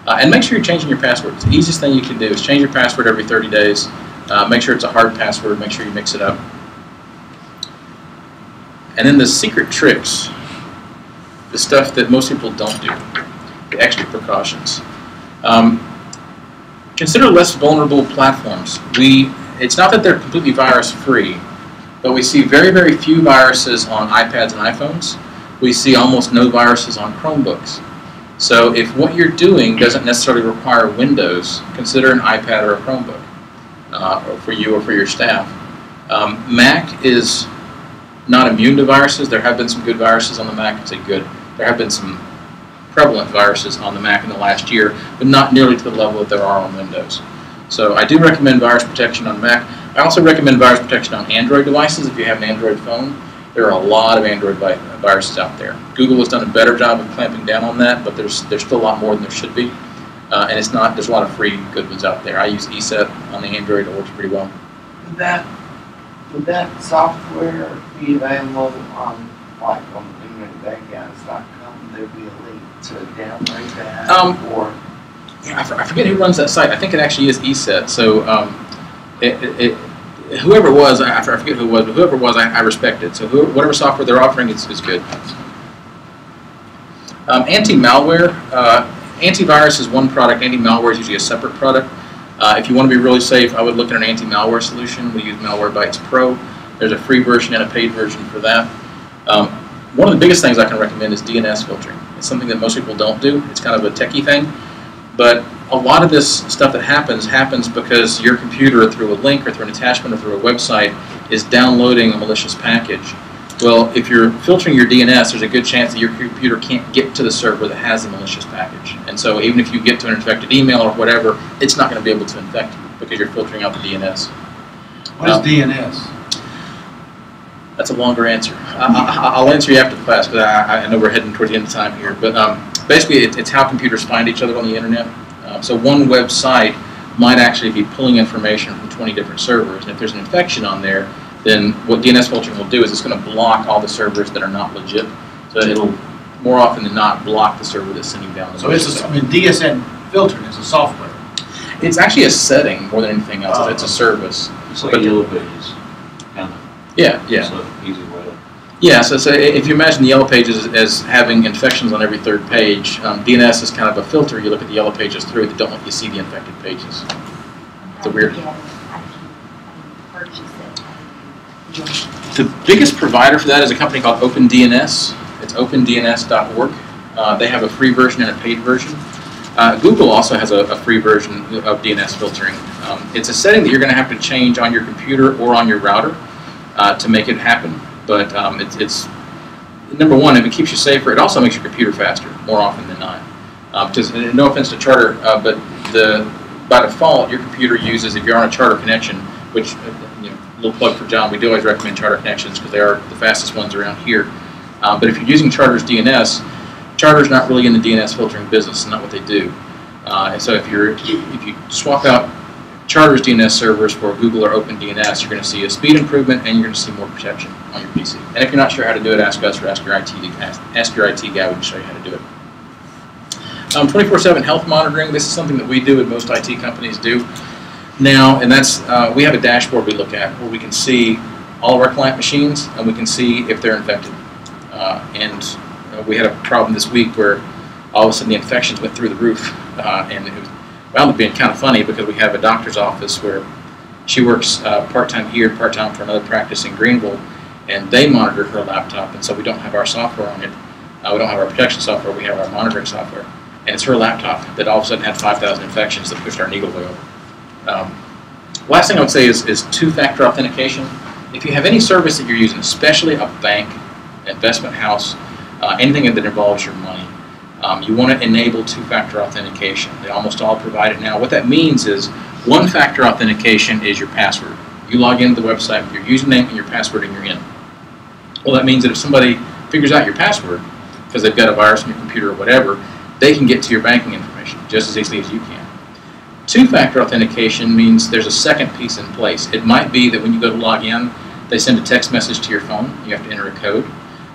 And make sure you're changing your password. It's the easiest thing you can do is change your password every 30 days. Make sure it's a hard password. Make sure you mix it up. And then the secret tricks, the stuff that most people don't do, the extra precautions. Consider less vulnerable platforms. It's not that they're completely virus-free, but we see very, very few viruses on iPads and iPhones. We see almost no viruses on Chromebooks. So if what you're doing doesn't necessarily require Windows, consider an iPad or a Chromebook for you or for your staff. Mac is not immune to viruses. There have been some good viruses on the Mac. I'd say good. There have been some prevalent viruses on the Mac in the last year, but not nearly to the level that there are on Windows. So I do recommend virus protection on Mac. I also recommend virus protection on Android devices if you have an Android phone. There are a lot of Android viruses out there. Google has done a better job of clamping down on that, but there's still a lot more than there should be. And it's not, there's a lot of free good ones out there. I use ESET on the Android, it works pretty well. Would that software be available on, like, on internetbadguys.com? Would there be a link to download that? Or yeah, I forget who runs that site. I think it actually is ESET. So whoever it was, I forget who it was, but whoever it was, I respect it. So whatever software they're offering is good. Anti-malware. Antivirus is one product. Anti-malware is usually a separate product. If you want to be really safe, I would look at an anti-malware solution. We use Malwarebytes Pro. There's a free version and a paid version for that. One of the biggest things I can recommend is DNS filtering. It's something that most people don't do. It's kind of a techie thing. But a lot of this stuff that happens because your computer, through a link or through an attachment or through a website, is downloading a malicious package. Well, if you're filtering your DNS, there's a good chance that your computer can't get to the server that has the malicious package. And so even if you get to an infected email or whatever, it's not going to be able to infect you because you're filtering out the DNS. What is DNS? That's a longer answer. I'll answer you after the class, but I know we're heading toward the end of time here. But basically, it's how computers find each other on the internet. So one website might actually be pulling information from 20 different servers. And if there's an infection on there, then what DNS filtering will do is it's going to block all the servers that are not legit. So it'll, more often than not, block the server that's sending down the So DSN filtering is a software. It's actually a setting more than anything else. It's a service. It's like Yellow Pages, kind of. Yeah, yeah. It's an easy way to. Yeah, so if you imagine the Yellow Pages as having infections on every third page, DNS is kind of a filter. You look at the Yellow Pages through that don't let you see the infected pages. It's a weird. The biggest provider for that is a company called OpenDNS. It's opendns.org. They have a free version and a paid version. Google also has a free version of DNS filtering. It's a setting that you're going to have to change on your computer or on your router to make it happen. But it's number one, if it keeps you safer, it also makes your computer faster more often than not. Because no offense to Charter, but by default, your computer uses, if you're on a Charter connection, which little plug for John, we do always recommend Charter connections because they are the fastest ones around here. But if you're using Charter's DNS, Charter's not really in the DNS filtering business. It's not what they do. And so if you swap out Charter's DNS servers for Google or OpenDNS, you're going to see a speed improvement and you're going to see more protection on your PC. And if you're not sure how to do it, ask us or ask your IT guy. We can show you how to do it. 24/7 health monitoring. This is something that we do and most IT companies do now, and that's we have a dashboard we look at where we can see all of our client machines and we can see if they're infected. We had a problem this week where all of a sudden the infections went through the roof, and it was wound up being kind of funny because we have a doctor's office where she works part-time here, part-time for another practice in Greenville, and they monitor her laptop, and so we don't have our software on it. We don't have our protection software, we have our monitoring software. And it's her laptop that all of a sudden had 5,000 infections that pushed our needle way over. Last thing I would say is two-factor authentication. If you have any service that you're using, especially a bank, investment house, anything that involves your money, you want to enable two-factor authentication. They almost all provide it now. What that means is one-factor authentication is your password. You log into the website with your username and your password and you're in. Well, that means that if somebody figures out your password because they've got a virus on your computer or whatever, they can get to your banking information just as easily as you can. Two-factor authentication means there's a second piece in place. It might be that when you go to log in, they send a text message to your phone. You have to enter a code.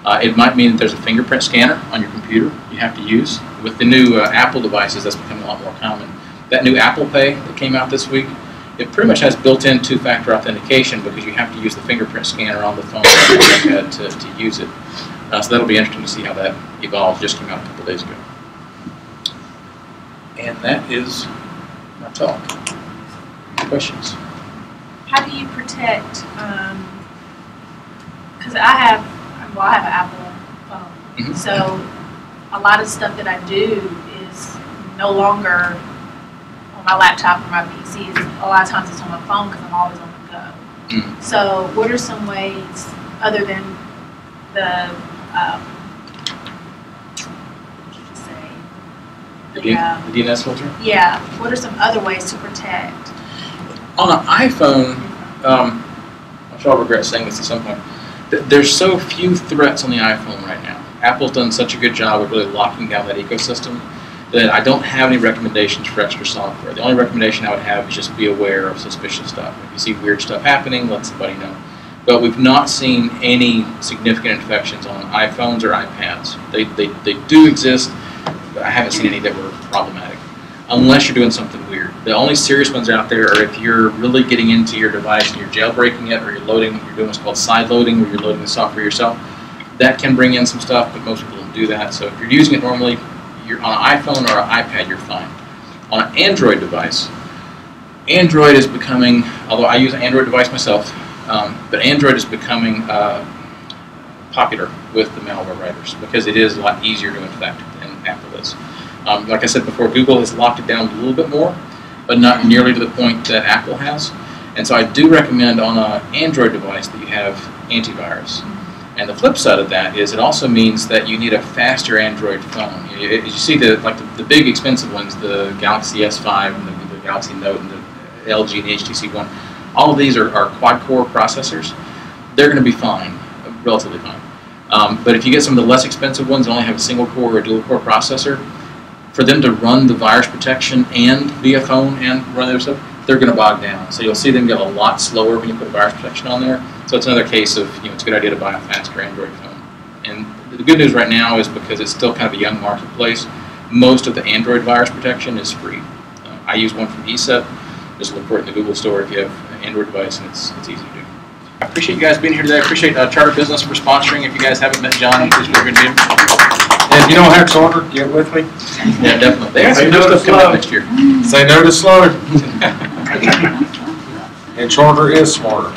It might mean that there's a fingerprint scanner on your computer you have to use. With the new Apple devices, that's becoming a lot more common. That new Apple Pay that came out this week, it pretty much has built-in two-factor authentication because you have to use the fingerprint scanner on the phone or the iPad to use it. So that'll be interesting to see how that evolves. Just came out a couple days ago. And that is my talk. Questions? How do you protect because I have an Apple phone, Mhm. so a lot of stuff that I do is no longer on my laptop or my PC. A lot of times it's on my phone because I'm always on the go. Mhm. So what are some ways other than the what did you say? The DNS filter? Yeah. What are some other ways to protect? On an iPhone, I'm sure I'll regret saying this at some point. There's so few threats on the iPhone right now. Apple's done such a good job of really locking down that ecosystem that I don't have any recommendations for extra software. The only recommendation I would have is just be aware of suspicious stuff. If you see weird stuff happening, let somebody know. But we've not seen any significant infections on iPhones or iPads. They do exist, but I haven't seen any that were problematic, unless you're doing something weird. The only serious ones out there are if you're really getting into your device and you're jailbreaking it, or you're doing what's called side loading, where you're loading the software yourself. That can bring in some stuff, but most people don't do that. So if you're using it normally, you're on an iPhone or an iPad, you're fine. On an Android device, Android is becoming, although I use an Android device myself, but Android is becoming popular with the malware writers because it is a lot easier to infect than Apple is. Like I said before, Google has locked it down a little bit more, but not nearly to the point that Apple has. And so I do recommend on an Android device that you have antivirus. And the flip side of that is it also means that you need a faster Android phone. You see the big expensive ones, the Galaxy S5 and the Galaxy Note and the LG and the HTC One. All of these are quad-core processors. They're going to be fine, relatively fine. But if you get some of the less expensive ones that only have a single-core or dual-core processor, for them to run the virus protection and be a phone and run their stuff, they're going to bog down. So you'll see them get a lot slower when you put virus protection on there. So it's another case of, it's a good idea to buy a faster Android phone. And the good news right now is because it's still kind of a young marketplace, most of the Android virus protection is free. I use one from ESET. Just look for it in the Google store if you have an Android device, and it's easy to do. I appreciate you guys being here today. I appreciate Charter Business for sponsoring. If you guys haven't met John, please feel free to meet him. And if you don't have Charter, get with me. Yeah, definitely. They have some new stuff coming up next year. Say no to slow. And Charter is smarter.